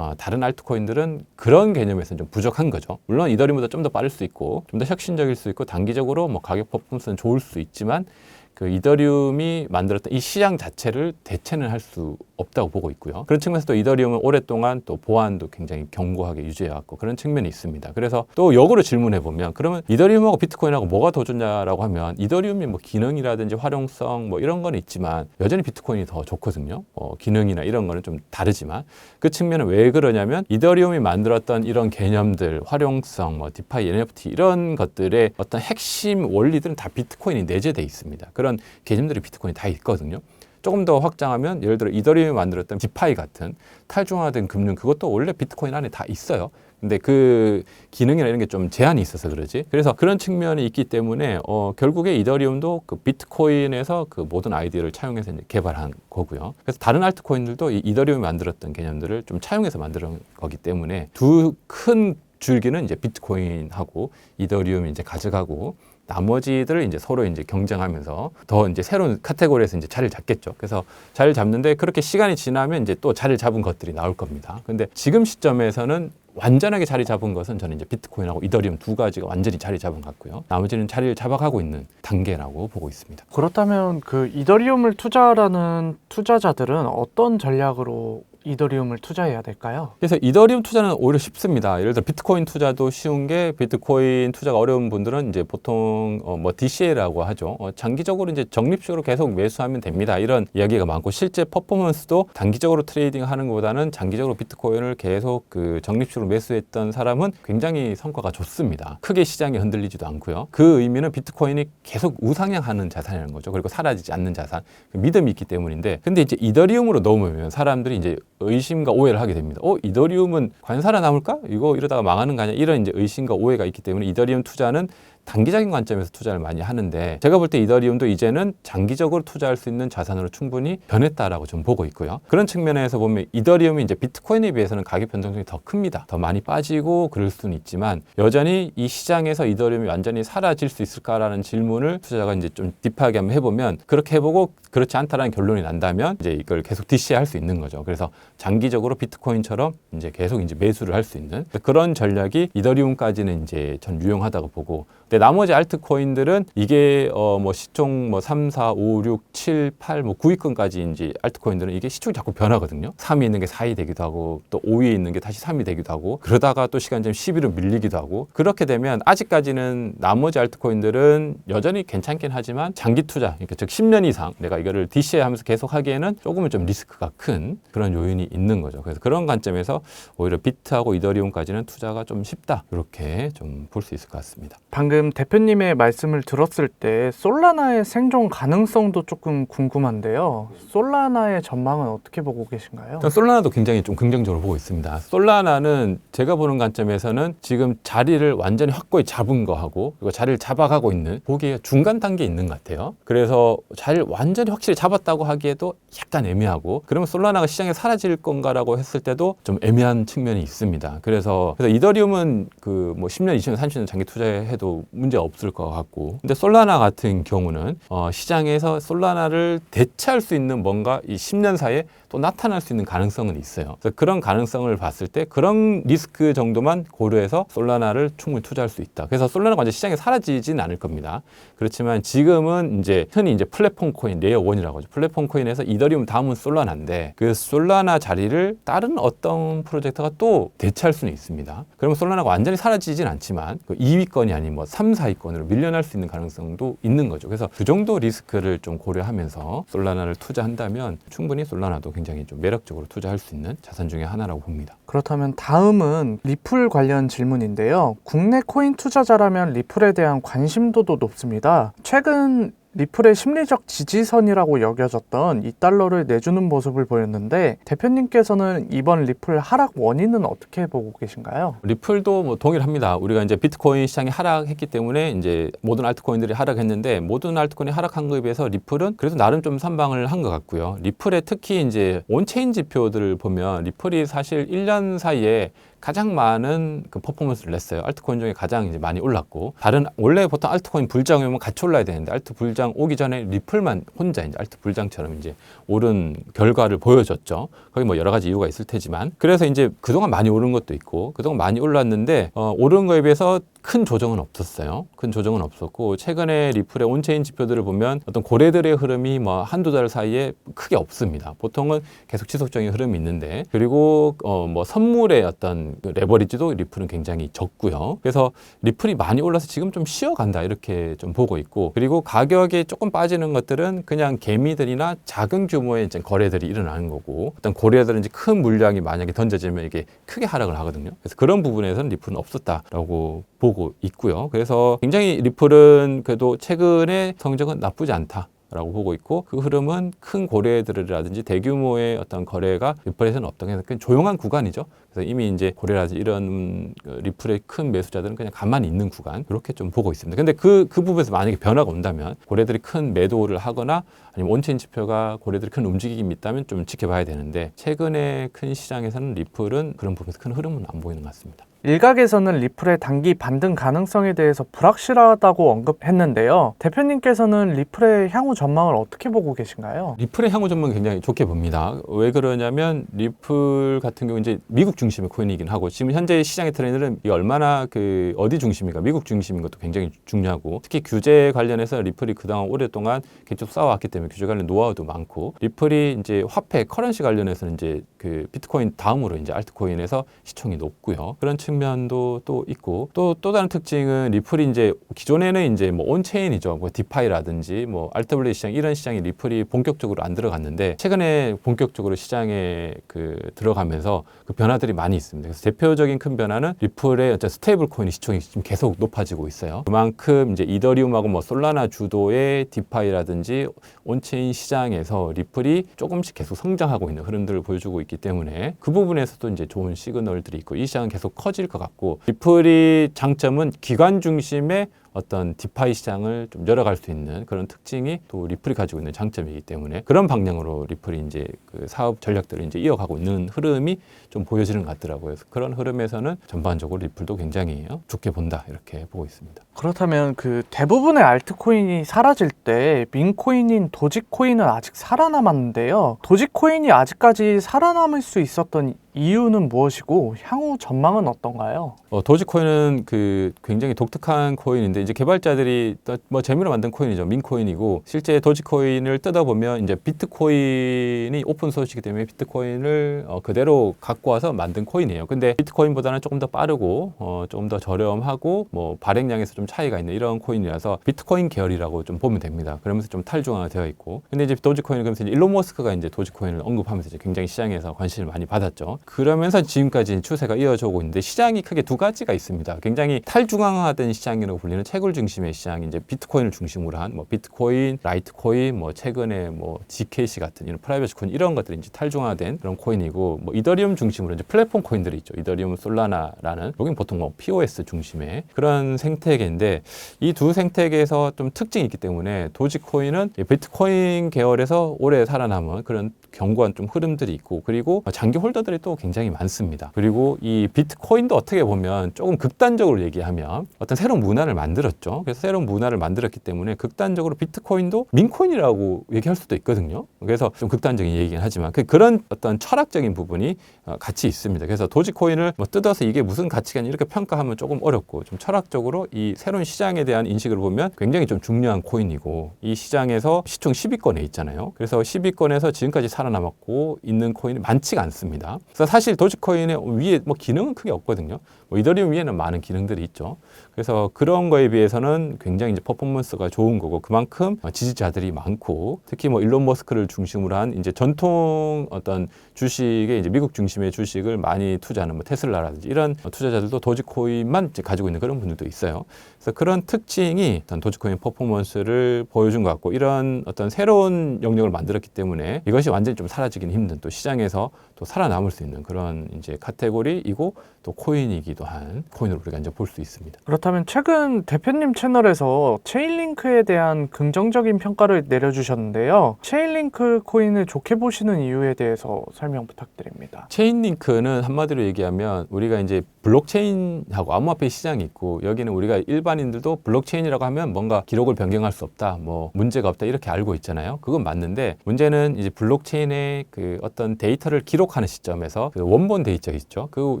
다른 알트코인들은 그런 개념에서는 좀 부족한 거죠. 물론 이더리움보다 좀 더 빠를 수 있고 좀 더 혁신적일 수 있고 단기적으로 뭐 가격 퍼포먼스는 좋을 수 있지만, 그 이더리움이 만들었던 이 시장 자체를 대체는 할 수 없다고 보고 있고요. 그런 측면에서 또 이더리움은 오랫동안 또 보안도 굉장히 견고하게 유지해왔고 그런 측면이 있습니다. 그래서 또 역으로 질문해 보면, 그러면 이더리움하고 비트코인하고 뭐가 더 좋냐라고 하면, 이더리움이 뭐 기능이라든지 활용성 뭐 이런 거는 있지만 여전히 비트코인이 더 좋거든요. 기능이나 이런 거는 좀 다르지만, 그 측면은 왜 그러냐면 이더리움이 만들었던 이런 개념들, 활용성, 뭐 디파이, NFT 이런 것들의 어떤 핵심 원리들은 다 비트코인이 내재돼 있습니다. 그런 개념들이 비트코인에 다 있거든요. 조금 더 확장하면 예를 들어 이더리움이 만들었던 디파이 같은 탈중화된 금융, 그것도 원래 비트코인 안에 다 있어요. 근데 그 기능이나 이런 게 좀 제한이 있어서 그러지. 그래서 그런 측면이 있기 때문에 결국에 이더리움도 그 비트코인에서 그 모든 아이디어를 차용해서 이제 개발한 거고요. 그래서 다른 알트코인들도 이 이더리움이 만들었던 개념들을 좀 차용해서 만든 거기 때문에 두 큰 줄기는 이제 비트코인하고 이더리움이 이제 가져가고, 나머지들을 이제 서로 이제 경쟁하면서 더 이제 새로운 카테고리에서 이제 자리를 잡겠죠. 그래서 자리를 잡는데 그렇게 시간이 지나면 이제 또 자리를 잡은 것들이 나올 겁니다. 근데 지금 시점에서는 완전하게 자리 잡은 것은 저는 이제 비트코인하고 이더리움 두 가지가 완전히 자리 잡은 것 같고요. 나머지는 자리를 잡아가고 있는 단계라고 보고 있습니다. 그렇다면 그 이더리움을 투자하라는 투자자들은 어떤 전략으로 이더리움을 투자해야 될까요? 그래서 이더리움 투자는 오히려 쉽습니다. 예를 들어 비트코인 투자도 쉬운 게 비트코인 투자가 어려운 분들은 이제 보통 뭐 DCA라고 하죠. 장기적으로 이제 적립식으로 계속 매수하면 됩니다. 이런 이야기가 많고 실제 퍼포먼스도 단기적으로 트레이딩하는 것보다는 장기적으로 비트코인을 계속 그 적립식으로 매수했던 사람은 굉장히 성과가 좋습니다. 크게 시장이 흔들리지도 않고요. 그 의미는 비트코인이 계속 우상향하는 자산이라는 거죠. 그리고 사라지지 않는 자산, 믿음이 있기 때문인데, 근데 이제 이더리움으로 넘으면 사람들이 이제 의심과 오해를 하게 됩니다. 이더리움은 과연 살아남을까? 이거 이러다가 망하는 거 아니야? 이런 이제 의심과 오해가 있기 때문에 이더리움 투자는 단기적인 관점에서 투자를 많이 하는데, 제가 볼 때 이더리움도 이제는 장기적으로 투자할 수 있는 자산으로 충분히 변했다라고 좀 보고 있고요. 그런 측면에서 보면 이더리움이 이제 비트코인에 비해서는 가격 변동성이 더 큽니다. 더 많이 빠지고 그럴 수는 있지만 여전히 이 시장에서 이더리움이 완전히 사라질 수 있을까라는 질문을 투자자가 이제 좀 딥하게 한번 해보면, 그렇게 해보고 그렇지 않다라는 결론이 난다면 이제 이걸 계속 DCA 할 수 있는 거죠. 그래서 장기적으로 비트코인처럼 이제 계속 이제 매수를 할 수 있는 그런 전략이 이더리움까지는 이제 전 유용하다고 보고, 근데 나머지 알트코인들은 이게 뭐 시총 뭐 3, 4, 5, 6, 7, 8, 뭐 9위권까지 이제 알트코인들은 이게 시총이 자꾸 변하거든요. 3위에 있는 게 4위 되기도 하고 또 5위에 있는 게 다시 3위 되기도 하고, 그러다가 또 시간 지나면 10위로 밀리기도 하고, 그렇게 되면 아직까지는 나머지 알트코인들은 여전히 괜찮긴 하지만 장기 투자, 그러니까 즉 10년 이상 내가 이거를 DCA 하면서 계속 하기에는 조금은 좀 리스크가 큰 그런 요인이 있는 거죠. 그래서 그런 관점에서 오히려 비트하고 이더리움까지는 투자가 좀 쉽다, 이렇게 좀 볼 수 있을 것 같습니다. 방금 대표님의 말씀을 들었을 때 솔라나의 생존 가능성도 조금 궁금한데요. 솔라나의 전망은 어떻게 보고 계신가요? 저는 솔라나도 굉장히 좀 긍정적으로 보고 있습니다. 솔라나는 제가 보는 관점에서는 지금 자리를 완전히 확고히 잡은 거하고, 그리고 자리를 잡아가고 있는, 보기에 중간 단계에 있는 것 같아요. 그래서 자리를 완전히 확실히 잡았다고 하기에도 약간 애매하고, 그러면 솔라나가 시장에 사라질 건가라고 했을 때도 좀 애매한 측면이 있습니다. 그래서 이더리움은 그 뭐 10년, 20년, 30년 장기 투자해도 문제 없을 것 같고, 근데 솔라나 같은 경우는 시장에서 솔라나를 대체할 수 있는 뭔가 이 10년 사이에 또 나타날 수 있는 가능성은 있어요. 그래서 그런 가능성을 봤을 때 그런 리스크 정도만 고려해서 솔라나를 충분히 투자할 수 있다. 그래서 솔라나가 완전 시장에 사라지진 않을 겁니다. 그렇지만 지금은 이제 흔히 이제 플랫폼 코인, 레이어 1이라고 하죠. 플랫폼 코인에서 이더리움 다음은 솔라나인데, 그 솔라나 자리를 다른 어떤 프로젝트가 또 대체할 수는 있습니다. 그러면 솔라나가 완전히 사라지진 않지만 그 2위권이 아닌 뭐 3, 4위권으로 밀려날 수 있는 가능성도 있는 거죠. 그래서 그 정도 리스크를 좀 고려하면서 솔라나를 투자한다면 충분히 솔라나도 굉장히 좀 매력적으로 투자할 수 있는 자산 중에 하나라고 봅니다. 그렇다면 다음은 리플 관련 질문인데요. 국내 코인 투자자라면 리플에 대한 관심도도 높습니다. 최근 리플의 심리적 지지선이라고 여겨졌던 2달러를 내주는 모습을 보였는데, 대표님께서는 이번 리플 하락 원인은 어떻게 보고 계신가요? 리플도 뭐 동일합니다. 우리가 이제 비트코인 시장이 하락했기 때문에 이제 모든 알트코인들이 하락했는데, 모든 알트코인이 하락한 것에 비해서 리플은 그래도 나름 좀 선방을 한 것 같고요. 리플의 특히 이제 온체인 지표들을 보면 리플이 사실 1년 사이에 가장 많은 그 퍼포먼스를 냈어요. 알트코인 중에 가장 이제 많이 올랐고, 다른 원래 보통 알트코인 불장이 오면 같이 올라야 되는데 알트 불장 오기 전에 리플만 혼자 이제 알트 불장처럼 이제 오른 결과를 보여줬죠. 거기 뭐 여러 가지 이유가 있을 테지만, 그래서 이제 그동안 많이 오른 것도 있고 그동안 많이 올랐는데 오른 거에 비해서 큰 조정은 없었어요. 큰 조정은 없었고, 최근에 리플의 온체인 지표들을 보면 어떤 고래들의 흐름이 뭐 한두 달 사이에 크게 없습니다. 보통은 계속 지속적인 흐름이 있는데, 그리고 뭐 선물의 어떤 그 레버리지도 리플은 굉장히 적고요. 그래서 리플이 많이 올라서 지금 좀 쉬어간다, 이렇게 좀 보고 있고, 그리고 가격이 조금 빠지는 것들은 그냥 개미들이나 작은 규모의 이제 거래들이 일어나는 거고, 어떤 고래들은 이제 큰 물량이 만약에 던져지면 이게 크게 하락을 하거든요. 그래서 그런 부분에서는 리플은 없었다라고 보고 있고요. 그래서 굉장히 리플은 그래도 최근에 성적은 나쁘지 않다라고 보고 있고, 그 흐름은 큰 고래들이라든지 대규모의 어떤 거래가 리플에서는 없던 게 조용한 구간이죠. 그래서 이미 이제 고래라든지 이런 리플의 큰 매수자들은 그냥 가만히 있는 구간, 그렇게 좀 보고 있습니다. 근데 그 부분에서 만약에 변화가 온다면, 고래들이 큰 매도를 하거나 아니면 온체인 지표가 고래들이 큰 움직임이 있다면 좀 지켜봐야 되는데, 최근에 큰 시장에서는 리플은 그런 부분에서 큰 흐름은 안 보이는 것 같습니다. 일각에서는 리플의 단기 반등 가능성에 대해서 불확실하다고 언급했는데요. 대표님께서는 리플의 향후 전망을 어떻게 보고 계신가요? 리플의 향후 전망 굉장히 좋게 봅니다. 왜 그러냐면 리플 같은 경우 이제 미국 중심의 코인이긴 하고 지금 현재 시장의 트렌드는 이게 얼마나 그 어디 중심인가 미국 중심인 것도 굉장히 중요하고 특히 규제 관련해서 리플이 그동안 오랫동안 계속 쌓아왔기 때문에 규제 관련 노하우도 많고 리플이 이제 화폐 커런시 관련해서는 이제 그 비트코인 다음으로 이제 알트코인에서 시총이 높고요. 그런 측면도 또 있고 또 다른 특징은 리플이 이제 기존에는 이제 뭐 온체인이죠. 뭐 디파이라든지 뭐 RWA 시장 이런 시장에 리플이 본격적으로 안 들어갔는데 최근에 본격적으로 시장에 그 들어가면서 그 변화들이 많이 있습니다. 그래서 대표적인 큰 변화는 리플의 어떤 스테이블 코인 시총이 지금 계속 높아지고 있어요. 그만큼 이제 이더리움하고 뭐 솔라나 주도의 디파이라든지 온체인 시장에서 리플이 조금씩 계속 성장하고 있는 흐름들을 보여주고 있기 때문에 그 부분에서도 이제 좋은 시그널들이 있고 이 시장은 계속 커질 것 같고 리플이 장점은 기관 중심의 어떤 디파이 시장을 좀 열어갈 수 있는 그런 특징이 또 리플이 가지고 있는 장점이기 때문에 그런 방향으로 리플이 이제 그 사업 전략들을 이제 이어가고 있는 흐름이 좀 보여지는 것 같더라고요. 그래서 그런 흐름에서는 전반적으로 리플도 굉장히 좋게 본다 이렇게 보고 있습니다. 그렇다면 그 대부분의 알트코인이 사라질 때 민코인인 도지코인은 아직 살아남았는데요. 도지코인이 아직까지 살아남을 수 있었던 이유는 무엇이고 향후 전망은 어떤가요? 도지코인은 그 굉장히 독특한 코인인데 이제 개발자들이 뭐 재미로 만든 코인이죠. 민코인이고 실제 도지코인을 뜯어보면 이제 비트코인이 오픈 소스이기 때문에 비트코인을 그대로 갖고 와서 만든 코인이에요. 근데 비트코인보다는 조금 더 빠르고 조금 더 저렴하고 뭐 발행량에서 좀 차이가 있는 이런 코인이라서 비트코인 계열이라고 좀 보면 됩니다. 그러면서 좀 탈중화되어 있고 근데 이제 도지코인은 그러면서 이제 일론 머스크가 이제 도지코인을 언급하면서 이제 굉장히 시장에서 관심을 많이 받았죠. 그러면서 지금까지 추세가 이어져 오고 있는데 시장이 크게 두 가지가 있습니다. 굉장히 탈중앙화된 시장이라고 불리는 채굴 중심의 시장, 이제 비트코인을 중심으로 한 뭐 비트코인, 라이트코인, 뭐 최근에 뭐 GKC 같은 이런 프라이빗 코인 이런 것들이 이제 탈중화된 그런 코인이고 뭐 이더리움 중심으로 이제 플랫폼 코인들이 있죠. 이더리움 솔라나라는 여긴 보통 뭐 POS 중심의 그런 생태계인데 이 두 생태계에서 좀 특징이 있기 때문에 도지코인은 비트코인 계열에서 오래 살아남은 그런 견고한 좀 흐름들이 있고 그리고 장기 홀더들이 또 굉장히 많습니다. 그리고 이 비트코인도 어떻게 보면 조금 극단적으로 얘기하면 어떤 새로운 문화를 만들었죠. 그래서 새로운 문화를 만들었기 때문에 극단적으로 비트코인도 민코인이라고 얘기할 수도 있거든요. 그래서 좀 극단적인 얘기긴 하지만 그런 어떤 철학적인 부분이 같이 있습니다. 그래서 도지코인을 뭐 뜯어서 이게 무슨 가치가 이렇게 평가하면 조금 어렵고 좀 철학적으로 이 새로운 시장에 대한 인식을 보면 굉장히 좀 중요한 코인이고 이 시장에서 시총 10위권에 있잖아요. 그래서 10위권에서 지금까지 살아남았고 있는 코인이 많지가 않습니다. 그래서 사실 도지코인의 위에 뭐 기능은 크게 없거든요. 뭐 이더리움 위에는 많은 기능들이 있죠. 그래서 그런 거에 비해서는 굉장히 이제 퍼포먼스가 좋은 거고 그만큼 지지자들이 많고 특히 뭐 일론 머스크를 중심으로 한 이제 전통 어떤 주식에 이제 미국 중심의 주식을 많이 투자하는 뭐 테슬라라든지 이런 투자자들도 도지코인만 이제 가지고 있는 그런 분들도 있어요. 그래서 그런 특징이 어떤 도지코인 퍼포먼스를 보여준 것 같고 이런 어떤 새로운 영역을 만들었기 때문에 이것이 완전히 좀 사라지기는 힘든 또 시장에서 또 살아남을 수 있는 그런 이제 카테고리이고 또 코인이기도 한 코인으로 우리가 이제 볼 수 있습니다. 그렇다면 최근 대표님 채널에서 체인링크에 대한 긍정적인 평가를 내려주셨는데요. 체인링크 코인을 좋게 보시는 이유에 대해서 설명 부탁드립니다. 체인링크는 한마디로 얘기하면 우리가 이제 블록체인하고 암호화폐 시장이 있고 여기는 우리가 일반인들도 블록체인이라고 하면 뭔가 기록을 변경할 수 없다, 뭐 문제가 없다 이렇게 알고 있잖아요. 그건 맞는데 문제는 이제 블록체인의 그 어떤 데이터를 기록하는 시점에서 그 원본 데이터 있죠. 그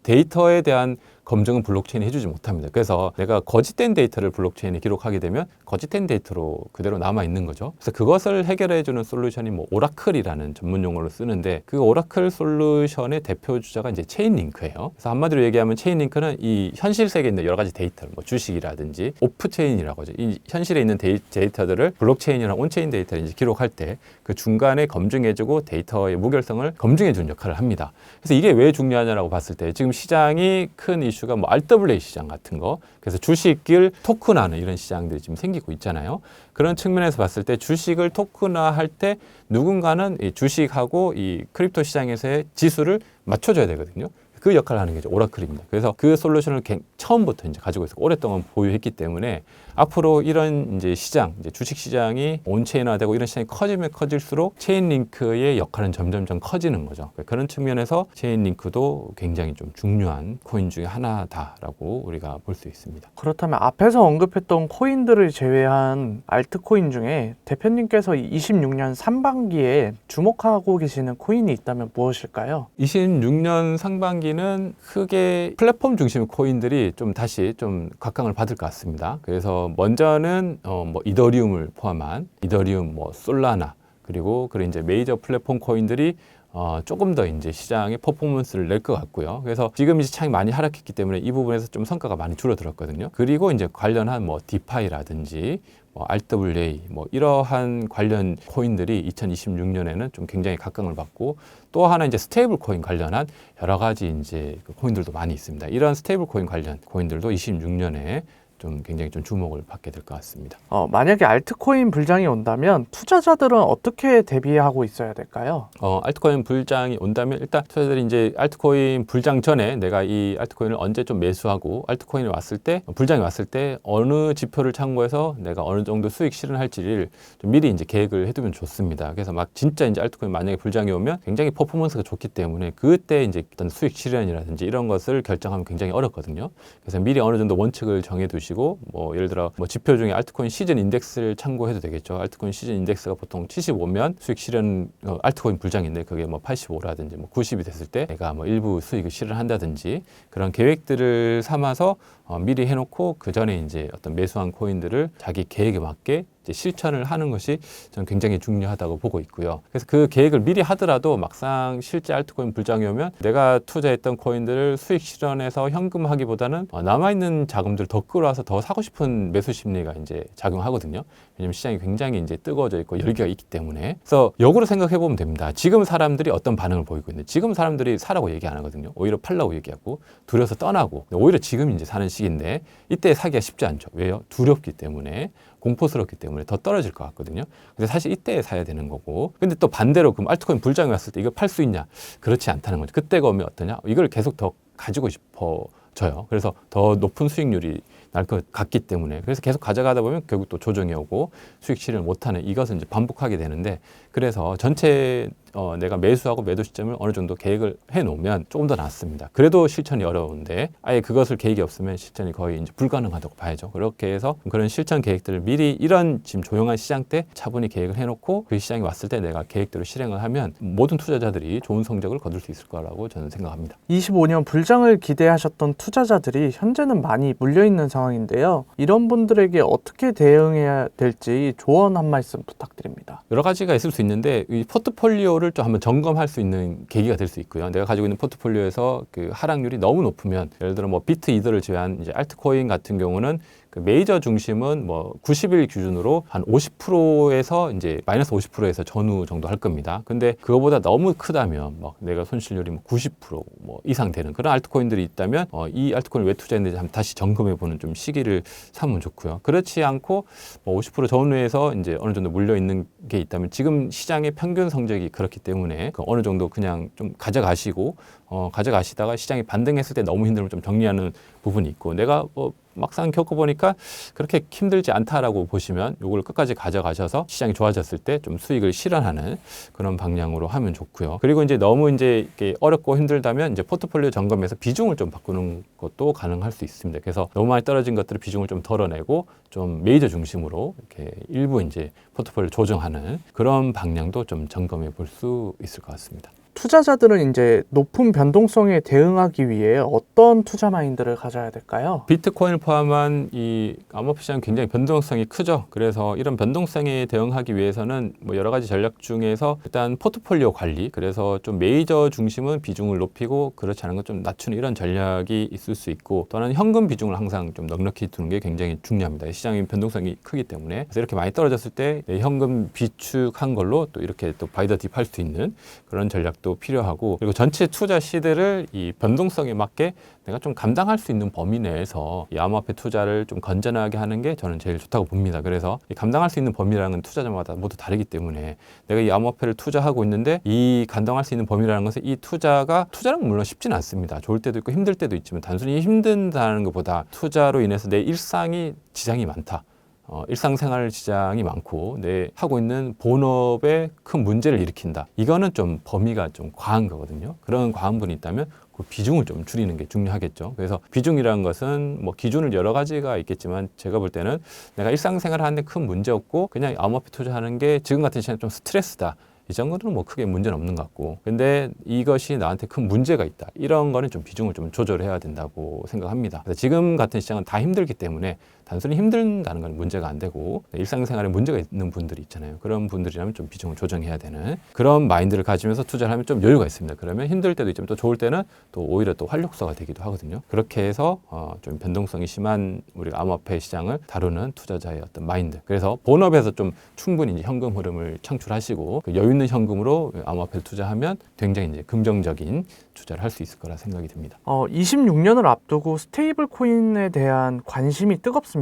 데이터에 대한 검증은 블록체인이 해주지 못합니다. 그래서 내가 거짓된 데이터를 블록체인에 기록하게 되면 거짓된 데이터로 그대로 남아 있는 거죠. 그래서 그것을 해결해주는 솔루션이 뭐 오라클이라는 전문 용어를 쓰는데 그 오라클 솔루션의 대표 주자가 이제 체인링크예요. 그래서 한마디로 얘기하면 체인링크는 이 현실 세계에 있는 여러 가지 데이터를 뭐 주식이라든지 오프체인이라고 하죠. 이 현실에 있는 데이터들을 블록체인이나 온체인 데이터를 이제 기록할 때 그 중간에 검증해주고 데이터의 무결성을 검증해주는 역할을 합니다. 그래서 이게 왜 중요하냐라고 봤을 때 지금 시장이 큰 이슈가 뭐 RWA 시장 같은 거 그래서 주식을 토큰화하는 이런 시장들이 지금 생기고 있잖아요. 그런 측면에서 봤을 때 주식을 토큰화할 때 누군가는 이 주식하고 이 크립토 시장에서의 지수를 맞춰줘야 되거든요. 그 역할을 하는 게 이제 오라클입니다. 그래서 그 솔루션을 처음부터 이제 가지고 있었고 오랫동안 보유했기 때문에 앞으로 이런 이제 시장, 이제 주식 시장이 온체인화되고 이런 시장이 커지면 커질수록 체인링크의 역할은 점점점 커지는 거죠. 그런 측면에서 체인링크도 굉장히 좀 중요한 코인 중에 하나다라고 우리가 볼 수 있습니다. 그렇다면 앞에서 언급했던 코인들을 제외한 알트코인 중에 대표님께서 26년 상반기에 주목하고 계시는 코인이 있다면 무엇일까요? 26년 상반기는 크게 플랫폼 중심 코인들이 좀 다시 좀 각광을 받을 것 같습니다. 그래서 먼저는 뭐 이더리움을 포함한 이더리움, 뭐 솔라나 그리고 이제 메이저 플랫폼 코인들이 조금 더 이제 시장의 퍼포먼스를 낼 것 같고요. 그래서 지금 이제 시장이 많이 하락했기 때문에 이 부분에서 좀 성과가 많이 줄어들었거든요. 그리고 이제 관련한 뭐 디파이라든지 뭐 RWA 뭐 이러한 관련 코인들이 2026년에는 좀 굉장히 각광을 받고 또 하나 이제 스테이블 코인 관련한 여러 가지 이제 그 코인들도 많이 있습니다. 이런 스테이블 코인 관련 코인들도 26년에 좀 굉장히 좀 주목을 받게 될 것 같습니다. 만약에 알트코인 불장이 온다면 투자자들은 어떻게 대비하고 있어야 될까요? 알트코인 불장이 온다면 일단 투자자들이 이제 알트코인 불장 전에 내가 이 알트코인을 언제 좀 매수하고 알트코인이 왔을 때 불장이 왔을 때 어느 지표를 참고해서 내가 어느 정도 수익 실현할지를 좀 미리 이제 계획을 해두면 좋습니다. 그래서 막 진짜 이제 알트코인 만약에 불장이 오면 굉장히 퍼포먼스가 좋기 때문에 그때 이제 어떤 수익 실현이라든지 이런 것을 결정하면 굉장히 어렵거든요. 그래서 미리 어느 정도 원칙을 정해두시고 뭐 예를 들어 뭐 지표 중에 알트코인 시즌 인덱스를 참고해도 되겠죠. 알트코인 시즌 인덱스가 보통 75면 수익 실현 알트코인 불장인데 그게 뭐 85라든지 뭐 90이 됐을 때 내가 뭐 일부 수익을 실현한다든지 그런 계획들을 삼아서 미리 해놓고 그 전에 이제 어떤 매수한 코인들을 자기 계획에 맞게 이제 실천을 하는 것이 저는 굉장히 중요하다고 보고 있고요. 그래서 그 계획을 미리 하더라도 막상 실제 알트코인 불장이 오면 내가 투자했던 코인들을 수익 실현해서 현금화하기보다는 남아있는 자금들을 더 끌어와서 더 사고 싶은 매수 심리가 이제 작용하거든요. 왜냐면 시장이 굉장히 이제 뜨거워져 있고 열기가 있기 때문에. 그래서 역으로 생각해 보면 됩니다. 지금 사람들이 어떤 반응을 보이고 있는데 지금 사람들이 사라고 얘기 안 하거든요. 오히려 팔라고 얘기하고 두려워서 떠나고 오히려 지금 이제 사는 시기인데 이때 사기가 쉽지 않죠. 왜요? 두렵기 때문에. 공포스럽기 때문에 더 떨어질 것 같거든요. 근데 사실 이때 사야 되는 거고. 근데 또 반대로 그럼 알트코인 불장이 왔을 때 이거 팔 수 있냐? 그렇지 않다는 거죠. 그때가 오면 어떠냐? 이걸 계속 더 가지고 싶어져요. 그래서 더 높은 수익률이 날 것 같기 때문에 그래서 계속 가져가다 보면 결국 또 조정이 오고 수익 실현을 못하는 이것을 이제 반복하게 되는데 그래서 전체 내가 매수하고 매도 시점을 어느 정도 계획을 해놓으면 조금 더 낫습니다. 그래도 실천이 어려운데 아예 그것을 계획이 없으면 실천이 거의 이제 불가능하다고 봐야죠. 그렇게 해서 그런 실천 계획들을 미리 이런 지금 조용한 시장 때 차분히 계획을 해놓고 그 시장이 왔을 때 내가 계획대로 실행을 하면 모든 투자자들이 좋은 성적을 거둘 수 있을 거라고 저는 생각합니다. 25년 불장을 기대하셨던 투자자들이 현재는 많이 물려있는 상황인데요. 이런 분들에게 어떻게 대응해야 될지 조언 한 말씀 부탁드립니다. 여러 가지가 있을 수 있는데 이 포트폴리오를 좀 한번 점검할 수 있는 계기가 될 수 있고요. 내가 가지고 있는 포트폴리오에서 그 하락률이 너무 높으면 예를 들어 뭐 비트 이더를 제외한 이제 알트코인 같은 경우는 그 메이저 중심은 뭐 90일 기준으로 한 50%에서 이제 마이너스 50%에서 전후 정도 할 겁니다. 근데 그거보다 너무 크다면 막 내가 손실률이 뭐 90% 이상 되는 그런 알트코인들이 있다면 이 알트코인을 왜 투자했는지 한번 다시 점검해 보는 좀 시기를 삼으면 좋고요. 그렇지 않고 뭐 50% 전후에서 이제 어느 정도 물려 있는 게 있다면 지금 시장의 평균 성적이 그렇기 때문에 그 어느 정도 그냥 좀 가져가시고 가져가시다가 시장이 반등했을 때 너무 힘들면 좀 정리하는 부분이 있고 내가 막상 겪어보니까 그렇게 힘들지 않다라고 보시면 이걸 끝까지 가져가셔서 시장이 좋아졌을 때 좀 수익을 실현하는 그런 방향으로 하면 좋고요. 그리고 이제 너무 이제 이렇게 어렵고 힘들다면 이제 포트폴리오 점검에서 비중을 좀 바꾸는 것도 가능할 수 있습니다. 그래서 너무 많이 떨어진 것들을 비중을 좀 덜어내고 좀 메이저 중심으로 이렇게 일부 이제 포트폴리오 조정하는 그런 방향도 좀 점검해 볼 수 있을 것 같습니다. 투자자들은 이제 높은 변동성에 대응하기 위해 어떤 투자 마인드를 가져야 될까요? 비트코인을 포함한 이 암호화폐 시장은 굉장히 변동성이 크죠. 그래서 이런 변동성에 대응하기 위해서는 뭐 여러 가지 전략 중에서 일단 포트폴리오 관리, 그래서 좀 메이저 중심은 비중을 높이고 그렇지 않은 건 좀 낮추는 이런 전략이 있을 수 있고 또 하나는 현금 비중을 항상 좀 넉넉히 두는 게 굉장히 중요합니다. 시장의 변동성이 크기 때문에 그래서 이렇게 많이 떨어졌을 때 현금 비축한 걸로 또 이렇게 또 바이 더 딥 할 수 있는 그런 전략도 또 필요하고, 그리고 전체 투자 시드를 이 변동성에 맞게 내가 좀 감당할 수 있는 범위 내에서 이 암호화폐 투자를 좀 건전하게 하는 게 저는 제일 좋다고 봅니다. 그래서 이 감당할 수 있는 범위라는 건 투자자마다 모두 다르기 때문에 내가 이 암호화폐를 투자하고 있는데 이 감당할 수 있는 범위라는 것은 이 투자는 물론 쉽지는 않습니다. 좋을 때도 있고 힘들 때도 있지만 단순히 힘든다는 것보다 투자로 인해서 내 일상이 지장이 많다. 일상생활 지장이 많고 내 하고 있는 본업에 큰 문제를 일으킨다. 이거는 좀 범위가 좀 과한 거거든요. 그런 과한 분이 있다면 그 비중을 좀 줄이는 게 중요하겠죠. 그래서 비중이라는 것은 뭐 기준을 여러 가지가 있겠지만 제가 볼 때는 내가 일상생활 하는데 큰 문제 없고 그냥 암호화폐 투자하는 게 지금 같은 시간에 좀 스트레스다. 이 정도는 뭐 크게 문제는 없는 것 같고, 근데 이것이 나한테 큰 문제가 있다, 이런 거는 좀 비중을 좀 조절해야 된다고 생각합니다. 그래서 지금 같은 시장은 다 힘들기 때문에 단순히 힘든다는 건 문제가 안 되고 일상생활에 문제가 있는 분들이 있잖아요. 그런 분들이라면 좀 비중을 조정해야 되는 그런 마인드를 가지면서 투자를 하면 좀 여유가 있습니다. 그러면 힘들 때도 있지만 또 좋을 때는 또 오히려 또 활력소가 되기도 하거든요. 그렇게 해서 좀 변동성이 심한 우리가 암호화폐 시장을 다루는 투자자의 어떤 마인드, 그래서 본업에서 좀 충분히 이제 현금 흐름을 창출하시고 그 여유 있는 현금으로 암호화폐를 투자하면 굉장히 이제 긍정적인 투자를 할 수 있을 거라 생각이 듭니다. 26년을 앞두고 스테이블 코인에 대한 관심이 뜨겁습니다.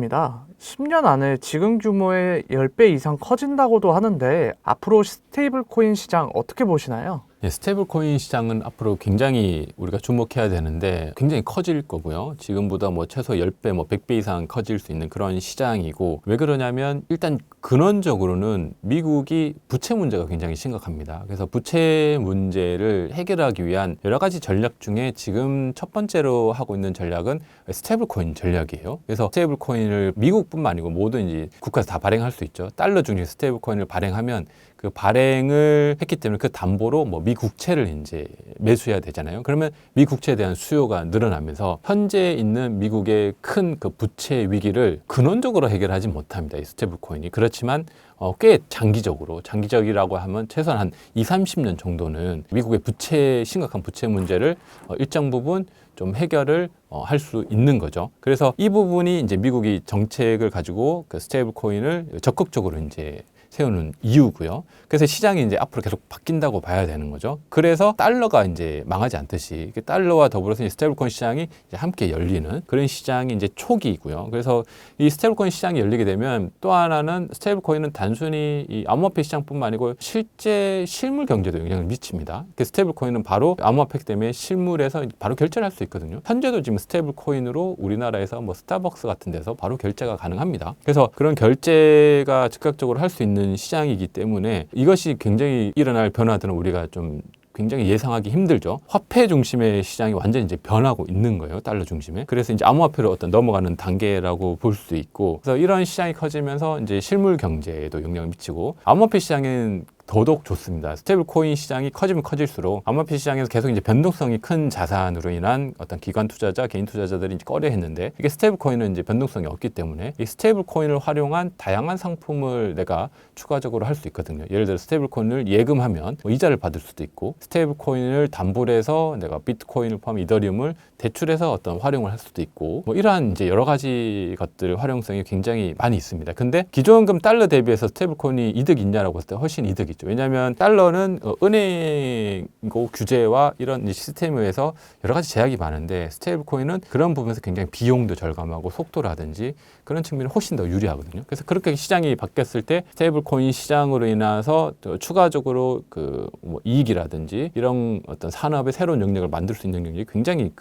10년 안에 지금 규모의 10배 이상 커진다고도 하는데 앞으로 스테이블 코인 시장 어떻게 보시나요? 네, 스테이블 코인 시장은 앞으로 굉장히 우리가 주목해야 되는데 굉장히 커질 거고요. 지금보다 뭐 최소 10배, 뭐 100배 이상 커질 수 있는 그런 시장이고, 왜 그러냐면 일단 근원적으로는 미국이 부채 문제가 굉장히 심각합니다. 그래서 부채 문제를 해결하기 위한 여러 가지 전략 중에 지금 첫 번째로 하고 있는 전략은 스테이블 코인 전략이에요. 그래서 스테이블 코인을 미국뿐만 아니고 모든 이제 국가에서 다 발행할 수 있죠. 달러 중심 스테이블 코인을 발행하면 그 발행을 했기 때문에 그 담보로 뭐 미국채를 이제 매수해야 되잖아요. 그러면 미국채에 대한 수요가 늘어나면서 현재 있는 미국의 큰 그 부채 위기를 근원적으로 해결하지 못합니다. 이 스테이블 코인이. 그렇지만 꽤 장기적이라고 하면 최소한 한 20-30년 정도는 미국의 심각한 부채 문제를 일정 부분 좀 해결을 할 수 있는 거죠. 그래서 이 부분이 이제 미국이 정책을 가지고 그 스테이블 코인을 적극적으로 이제 세우는 이유고요. 그래서 시장이 이제 앞으로 계속 바뀐다고 봐야 되는 거죠. 그래서 달러가 이제 망하지 않듯이 달러와 더불어서 스테이블코인 시장이 이제 함께 열리는 그런 시장이 이제 초기이고요. 그래서 이 스테이블코인 시장이 열리게 되면 또 하나는 스테이블코인은 단순히 이 암호화폐 시장뿐만 아니고 실제 실물 경제도 영향을 미칩니다. 스테이블코인은 바로 암호화폐 때문에 실물에서 바로 결제를 할 수 있거든요. 현재도 지금 스테이블코인으로 우리나라에서 뭐 스타벅스 같은 데서 바로 결제가 가능합니다. 그래서 그런 결제가 즉각적으로 할 수 있는 시장이기 때문에 이것이 굉장히 일어날 변화들은 우리가 좀 굉장히 예상하기 힘들죠. 화폐 중심의 시장이 완전히 이제 변하고 있는 거예요. 달러 중심에. 그래서 이제 암호화폐로 어떤 넘어가는 단계라고 볼 수 있고, 그래서 이런 시장이 커지면서 이제 실물 경제에도 영향을 미치고, 암호화폐 시장은 더더욱 좋습니다. 스테이블 코인 시장이 커지면 커질수록 암호화폐 시장에서 계속 이제 변동성이 큰 자산으로 인한 어떤 기관 투자자, 개인 투자자들이 이제 꺼려했는데, 이게 스테이블 코인은 이제 변동성이 없기 때문에 이 스테이블 코인을 활용한 다양한 상품을 내가 추가적으로 할 수 있거든요. 예를 들어 스테이블 코인을 예금하면 뭐 이자를 받을 수도 있고, 스테이블 코인을 담보로 해서 내가 비트코인을 포함 이더리움을 대출해서 어떤 활용을 할 수도 있고, 뭐 이러한 이제 여러 가지 것들 활용성이 굉장히 많이 있습니다. 근데 기존금 달러 대비해서 스테이블 코인이 이득이 있냐라고 했을 때 훨씬 이득이 있죠. 왜냐하면 달러는 은행고 규제와 이런 시스템에 의해서 여러 가지 제약이 많은데, 스테이블 코인은 그런 부분에서 굉장히 비용도 절감하고 속도라든지 그런 측면이 훨씬 더 유리하거든요. 그래서 그렇게 시장이 바뀌었을 때 스테이블 코인 시장으로 인해서 추가적으로 뭐 이익이라든지 이런 어떤 산업의 새로운 영역을 만들 수 있는 영역이 굉장히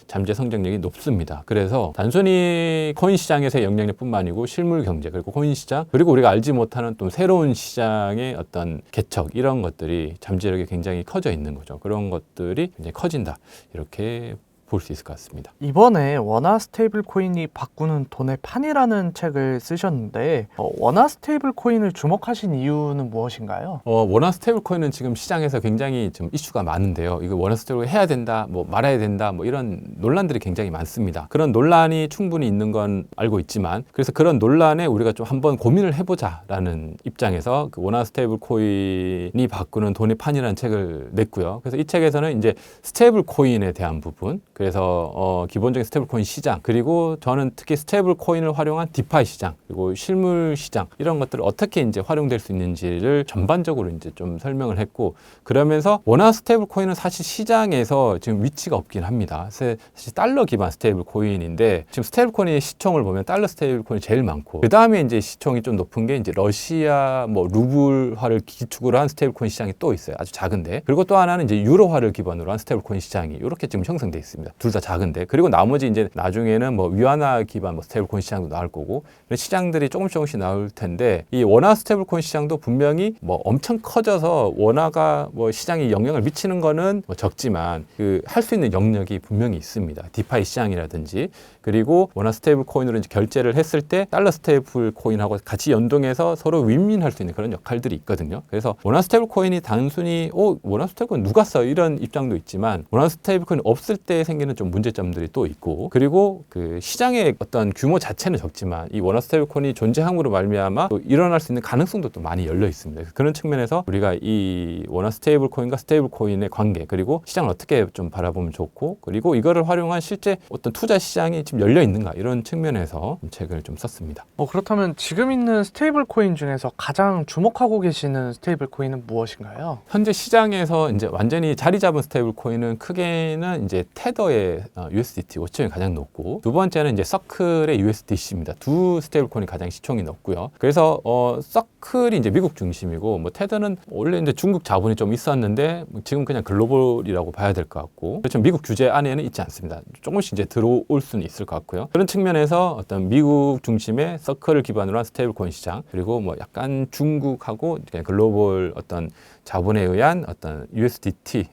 잠재 성장력이 높습니다. 그래서 단순히 코인 시장에서의 영향력뿐만 아니고 실물 경제, 그리고 코인 시장, 그리고 우리가 알지 못하는 또 새로운 시장의 어떤 개척, 이런 것들이 잠재력이 굉장히 커져 있는 거죠. 그런 것들이 굉장히 커진다, 이렇게 볼 수 있을 것 같습니다. 이번에 원화 스테이블 코인이 바꾸는 돈의 판이라는 책을 쓰셨는데 원화 스테이블 코인을 주목하신 이유는 무엇인가요? 원화 스테이블 코인은 지금 시장에서 굉장히 좀 이슈가 많은데요. 이거 원화 스테이블 해야 된다, 뭐 말아야 된다, 뭐 이런 논란들이 굉장히 많습니다. 그런 논란이 충분히 있는 건 알고 있지만, 그래서 그런 논란에 우리가 좀 한번 고민을 해보자라는 입장에서 그 원화 스테이블 코인이 바꾸는 돈의 판이라는 책을 냈고요. 그래서 이 책에서는 이제 스테이블 코인에 대한 부분, 그래서 기본적인 스테이블 코인 시장, 그리고 저는 특히 스테이블 코인을 활용한 디파이 시장, 그리고 실물 시장, 이런 것들을 어떻게 이제 활용될 수 있는지를 전반적으로 이제 좀 설명을 했고, 그러면서 워낙 스테이블 코인은 사실 시장에서 지금 위치가 없긴 합니다. 사실 달러 기반 스테이블 코인인데, 지금 스테이블 코인의 시총을 보면 달러 스테이블 코인이 제일 많고, 그 다음에 이제 시총이 좀 높은 게 이제 러시아 뭐 루블화를 기축으로 한 스테이블 코인 시장이 또 있어요. 아주 작은데. 그리고 또 하나는 이제 유로화를 기반으로 한 스테이블 코인 시장이 이렇게 지금 형성돼 있습니다. 둘 다 작은데. 그리고 나머지 이제 나중에는 뭐 위안화 기반 뭐 스테이블 코인 시장도 나올 거고, 이런 시장들이 조금씩 나올 텐데, 이 원화 스테이블 코인 시장도 분명히 뭐 엄청 커져서 원화가 뭐 시장에 영향을 미치는 거는 뭐 적지만 그 할 수 있는 영역이 분명히 있습니다. 디파이 시장이라든지, 그리고 원화 스테이블 코인으로 이제 결제를 했을 때 달러 스테이블 코인하고 같이 연동해서 서로 윈윈할 수 있는 그런 역할들이 있거든요. 그래서 원화 스테이블 코인이 단순히 원화 스테이블 코인 누가 써? 이런 입장도 있지만, 원화 스테이블 코인 없을 때 생기는 좀 문제점들이 또 있고, 그리고 그 시장의 어떤 규모 자체는 적지만 이 원화 스테이블 코인이 존재함으로 말미암아 또 일어날 수 있는 가능성도 또 많이 열려 있습니다. 그래서 그런 측면에서 우리가 이 원화 스테이블 코인과 스테이블 코인의 관계, 그리고 시장을 어떻게 좀 바라보면 좋고, 그리고 이거를 활용한 실제 어떤 투자 시장이 지금 열려 있는가, 이런 측면에서 책을 좀 썼습니다. 그렇다면 지금 있는 스테이블 코인 중에서 가장 주목하고 계시는 스테이블 코인은 무엇인가요? 현재 시장에서 이제 완전히 자리 잡은 스테이블 코인은 크게는 이제 테더의 USDT 5천이 가장 높고, 두 번째는 이제 서클의 USDC입니다. 두 스테이블 코인이 가장 시총이 높고요. 그래서 서클이 이제 미국 중심이고, 뭐 테더는 원래 이제 중국 자본이 좀 있었는데 지금 그냥 글로벌이라고 봐야 될 것 같고, 그렇죠. 미국 규제 안에는 있지 않습니다. 조금씩 이제 들어올 수는 있을 것 같고요. 그런 측면에서 어떤 미국 중심의 서클을 기반으로 한 스테이블 코인 시장, 그리고 뭐 약간 중국하고 그냥 글로벌 어떤 자본에 의한 어떤 USDT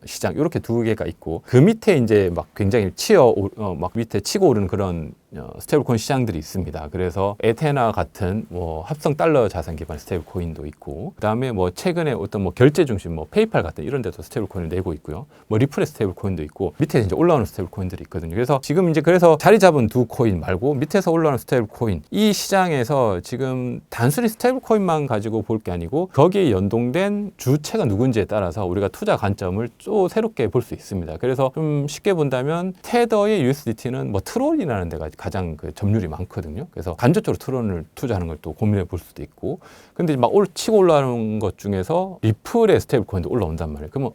시장, 이렇게 두 개가 있고, 그 밑에 이제 막 굉장히 막 밑에 치고 오르는 그런 스테이블 코인 시장들이 있습니다. 그래서 에테나 같은 뭐 합성 달러 자산 기반 스테이블 코인도 있고, 그다음에 뭐 최근에 어떤 뭐 결제 중심 뭐 페이팔 같은 이런 데도 스테이블 코인을 내고 있고요. 뭐 리플의 스테이블 코인도 있고, 밑에 이제 올라오는 스테이블 코인들이 있거든요. 그래서 지금 이제 그래서 자리 잡은 두 코인 말고 밑에서 올라오는 스테이블 코인, 이 시장에서 지금 단순히 스테이블 코인만 가지고 볼 게 아니고 거기에 연동된 주체가 누군지에 따라서 우리가 투자 관점을 또 새롭게 볼 수 있습니다. 그래서 좀 쉽게 본다면 테더의 USDT는 뭐 트론이라는 데가 가장 그 점유율이 많거든요. 그래서 간접적으로 트론을 투자하는 걸 또 고민해 볼 수도 있고, 근데 막 치고 올라오는 것 중에서 리플의 스테이블 코인도 올라온단 말이에요. 그러면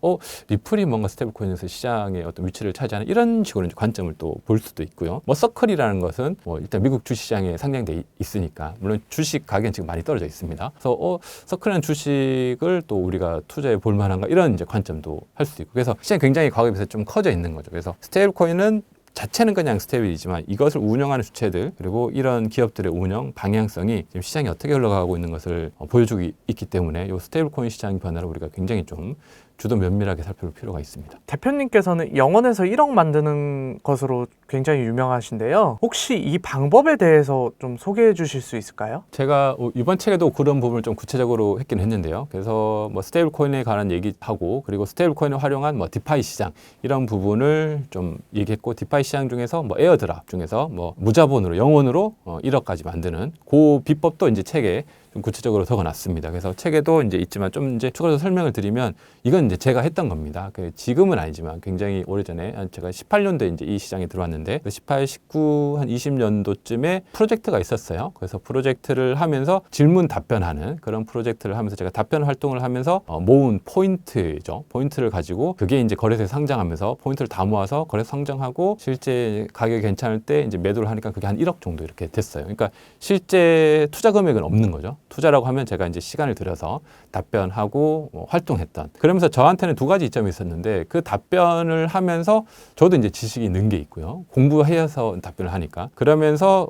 리플이 뭔가 스테이블 코인에서 시장의 어떤 위치를 차지하는 이런 식으로 이제 관점을 또 볼 수도 있고요. 뭐 서클이라는 것은 뭐 일단 미국 주시장에 상장돼 있으니까, 물론 주식 가격은 지금 많이 떨어져 있습니다. 그래서 서클이라는 주식을 또 우리가 투자해 볼 만한가, 이런 이제 관점도 할 수 있고, 그래서 시장이 굉장히 과거에 비해서 좀 커져 있는 거죠. 그래서 스테이블 코인은 자체는 그냥 스테이블이지만 이것을 운영하는 주체들, 그리고 이런 기업들의 운영 방향성이 지금 시장이 어떻게 흘러가고 있는 것을 보여주고 있기 때문에 이 스테이블 코인 시장 변화를 우리가 굉장히 좀 주도 면밀하게 살펴볼 필요가 있습니다. 대표님께서는 영원에서 1억 만드는 것으로 굉장히 유명하신데요. 혹시 이 방법에 대해서 좀 소개해 주실 수 있을까요? 제가 이번 책에도 그런 부분을 좀 구체적으로 했긴 했는데요. 그래서 뭐 스테이블 코인에 관한 얘기하고, 그리고 스테이블 코인을 활용한 뭐 디파이 시장, 이런 부분을 좀 얘기했고, 디파이 시장 중에서 뭐 에어드랍 중에서 뭐 무자본으로 영원으로 1억까지 만드는 그 비법도 이제 책에 좀 구체적으로 적어놨습니다. 그래서 책에도 이제 있지만 좀 이제 추가로 설명을 드리면, 이건 이제 제가 했던 겁니다. 지금은 아니지만 굉장히 오래전에 제가 18년도에 이제 이 시장에 들어왔는데, 18, 19, 한 20년도쯤에 프로젝트가 있었어요. 그래서 프로젝트를 하면서 질문 답변하는 그런 프로젝트를 하면서 제가 답변 활동을 하면서 모은 포인트죠. 포인트를 가지고 그게 이제 거래소에 상장하면서 포인트를 다 모아서 거래소 상장하고 실제 가격이 괜찮을 때 이제 매도를 하니까 그게 한 1억 정도 이렇게 됐어요. 그러니까 실제 투자 금액은 없는 거죠. 투자라고 하면 제가 이제 시간을 들여서 답변하고 활동했던, 그러면서 저한테는 두 가지 이점이 있었는데, 그 답변을 하면서 저도 이제 지식이 는 게 있고요. 공부해서 답변을 하니까, 그러면서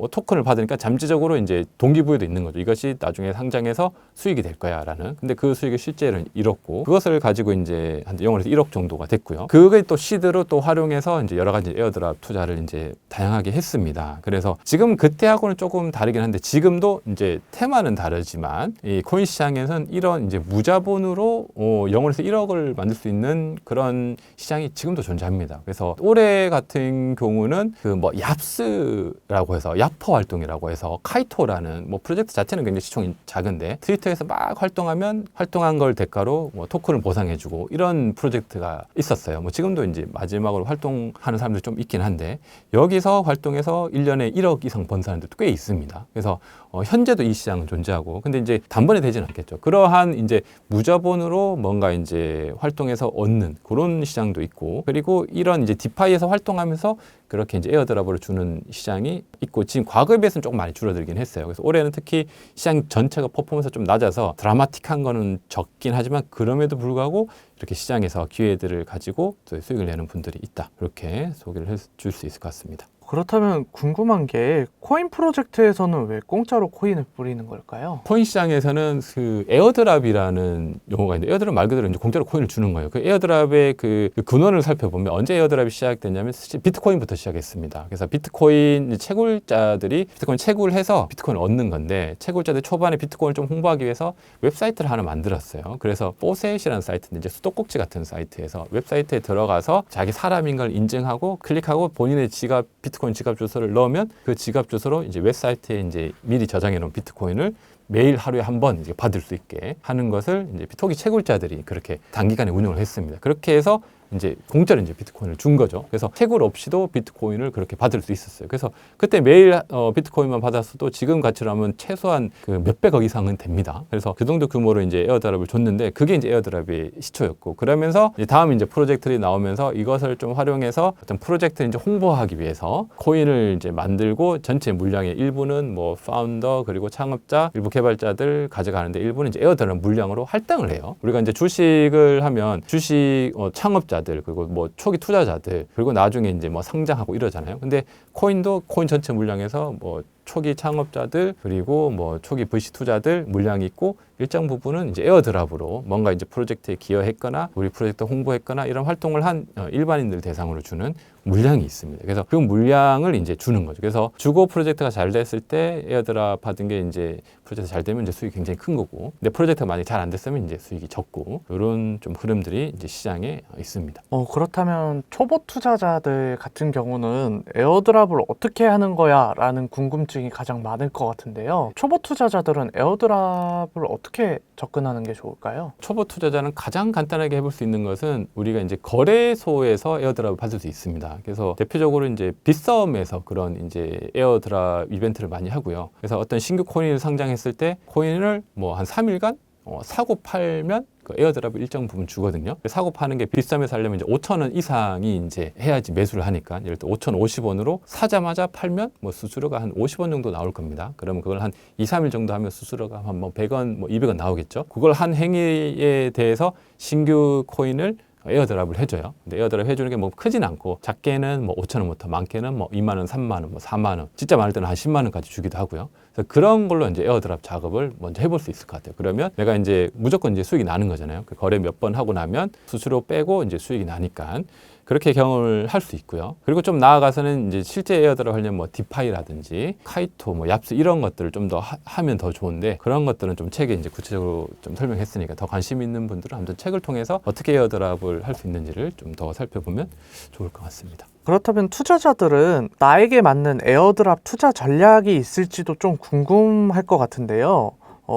토큰을 받으니까 잠재적으로 이제 동기부여도 있는 거죠. 이것이 나중에 상장해서 수익이 될 거야라는. 근데 그 수익이 실제로는 잃었고, 그것을 가지고 이제 한 영원에서 1억 정도가 됐고요. 그게 또 시드로 또 활용해서 이제 여러 가지 에어드랍 투자를 이제 다양하게 했습니다. 그래서 지금 그때하고는 조금 다르긴 한데, 지금도 이제 테마는 숫자는 다르지만 이 코인 시장에서는 이런 이제 무자본으로 0에서 1억을 만들 수 있는 그런 시장이 지금도 존재합니다. 그래서 올해 같은 경우는 그 뭐 얍스라고 해서 야퍼 활동이라고 해서 카이토라는 뭐 프로젝트 자체는 굉장히 시총이 작은데 트위터에서 막 활동한 걸 대가로 뭐 토큰을 보상해주고 이런 프로젝트가 있었어요. 뭐 지금도 이제 마지막으로 활동하는 사람들이 좀 있긴 한데 여기서 활동해서 1년에 1억 이상 번 사람들도 꽤 있습니다. 그래서 현재도 이 시장은 존재하고 근데 이제 단번에 되지는 않겠죠. 그러한 이제 무자본으로 뭔가 이제 활동해서 얻는 그런 시장도 있고 그리고 이런 이제 디파이에서 활동하면서 그렇게 이제 에어드랍을 주는 시장이 있고 지금 과거에 비해서는 조금 많이 줄어들긴 했어요. 그래서 올해는 특히 시장 전체가 퍼포먼스가 좀 낮아서 드라마틱한 거는 적긴 하지만 그럼에도 불구하고 이렇게 시장에서 기회들을 가지고 또 수익을 내는 분들이 있다. 그렇게 소개를 해줄 수 있을 것 같습니다. 그렇다면 궁금한 게 코인 프로젝트에서는 왜 공짜로 코인을 뿌리는 걸까요? 코인 시장에서는 그 에어드랍이라는 용어가 있는데 에어드랍 말 그대로 이제 공짜로 코인을 주는 거예요. 그 에어드랍의 그 근원을 살펴보면 언제 에어드랍이 시작됐냐면 비트코인부터 시작했습니다. 그래서 비트코인 채굴자들이 비트코인 채굴을 해서 비트코인을 얻는 건데 채굴자들이 초반에 비트코인을 좀 홍보하기 위해서 웹사이트를 하나 만들었어요. 그래서 포셋이라는 사이트인데 이제 수도꼭지 같은 사이트에서 웹사이트에 들어가서 자기 사람인 걸 인증하고 클릭하고 본인의 지갑 비트코인 지갑 주소를 넣으면 그 지갑 주소로 이제 웹사이트에 이제 미리 저장해 놓은 비트코인을 매일 하루에 한 번 이제 받을 수 있게 하는 것을 이제 토기 채굴자들이 그렇게 단기간에 운영을 했습니다. 그렇게 해서 이제 공짜로 이제 비트코인을 준 거죠. 그래서 채굴 없이도 비트코인을 그렇게 받을 수 있었어요. 그래서 그때 매일 비트코인만 받았어도 지금 가치로 하면 최소한 그 몇백억 이상은 됩니다. 그래서 그 정도 규모로 이제 에어드랍을 줬는데 그게 이제 에어드랍의 시초였고 그러면서 이제 다음 이제 프로젝트들이 나오면서 이것을 좀 활용해서 어떤 프로젝트를 이제 홍보하기 위해서 코인을 이제 만들고 전체 물량의 일부는 뭐 파운더 그리고 창업자 일부 개발자들 가져가는데 일부는 이제 에어드랍 물량으로 할당을 해요. 우리가 이제 주식을 하면 주식 창업자 그리고 뭐 초기 투자자들 그리고 나중에 이제 뭐 상장하고 이러잖아요. 근데 코인도 코인 전체 물량에서 뭐 초기 창업자들 그리고 뭐 초기 VC 투자들 물량이 있고 일정 부분은 이제 에어드랍으로 뭔가 이제 프로젝트에 기여했거나 우리 프로젝트 홍보했거나 이런 활동을 한 일반인들 대상으로 주는 물량이 있습니다. 그래서 그 물량을 이제 주는 거죠. 그래서 주고 프로젝트가 잘 됐을 때 에어드랍 받은 게 이제 프로젝트 잘 되면 이제 수익이 굉장히 큰 거고, 근데 프로젝트가 만약 잘 안 됐으면 이제 수익이 적고 이런 좀 흐름들이 이제 시장에 있습니다. 그렇다면 초보 투자자들 같은 경우는 에어드랍을 어떻게 하는 거야라는 궁금증이 가장 많을 것 같은데요. 초보 투자자들은 에어드랍을 어떻게 접근하는 게 좋을까요? 초보 투자자는 가장 간단하게 해볼 수 있는 것은 우리가 이제 거래소에서 에어드랍을 받을 수 있습니다. 그래서 대표적으로 이제 빗썸에서 그런 이제 에어드랍 이벤트를 많이 하고요. 그래서 어떤 신규 코인을 상장했을 때 코인을 뭐 한 3일간 사고 팔면 그 에어드랍을 일정 부분 주거든요. 사고 파는 게 빗썸에서 하려면 이제 5,000원 이상이 이제 해야지 매수를 하니까 예를 들어 5,050원으로 사자마자 팔면 뭐 수수료가 한 50원 정도 나올 겁니다. 그러면 그걸 한 2, 3일 정도 하면 수수료가 한 뭐 100원, 뭐 200원 나오겠죠. 그걸 한 행위에 대해서 신규 코인을 에어드랍을 해줘요. 근데 에어드랍 해주는 게 뭐 크진 않고 작게는 뭐 5,000원부터 많게는 뭐 2만 원, 3만 원, 뭐 4만 원, 진짜 많을 때는 한 10만 원까지 주기도 하고요. 그래서 그런 걸로 이제 에어드랍 작업을 먼저 해볼 수 있을 것 같아요. 그러면 내가 이제 무조건 이제 수익이 나는 거잖아요. 그 거래 몇 번 하고 나면 수수료 빼고 이제 수익이 나니까 그렇게 경험을 할 수 있고요. 그리고 좀 나아가서는 이제 실제 에어드랍 하려면 뭐 디파이라든지 카이토, 뭐 얍스 이런 것들을 좀 더 하면 더 좋은데 그런 것들은 좀 책에 이제 구체적으로 좀 설명했으니까 더 관심 있는 분들은 한번 책을 통해서 어떻게 에어드랍을 할 수 있는지를 좀 더 살펴보면 좋을 것 같습니다. 그렇다면 투자자들은 나에게 맞는 에어드랍 투자 전략이 있을지도 좀 궁금할 것 같은데요.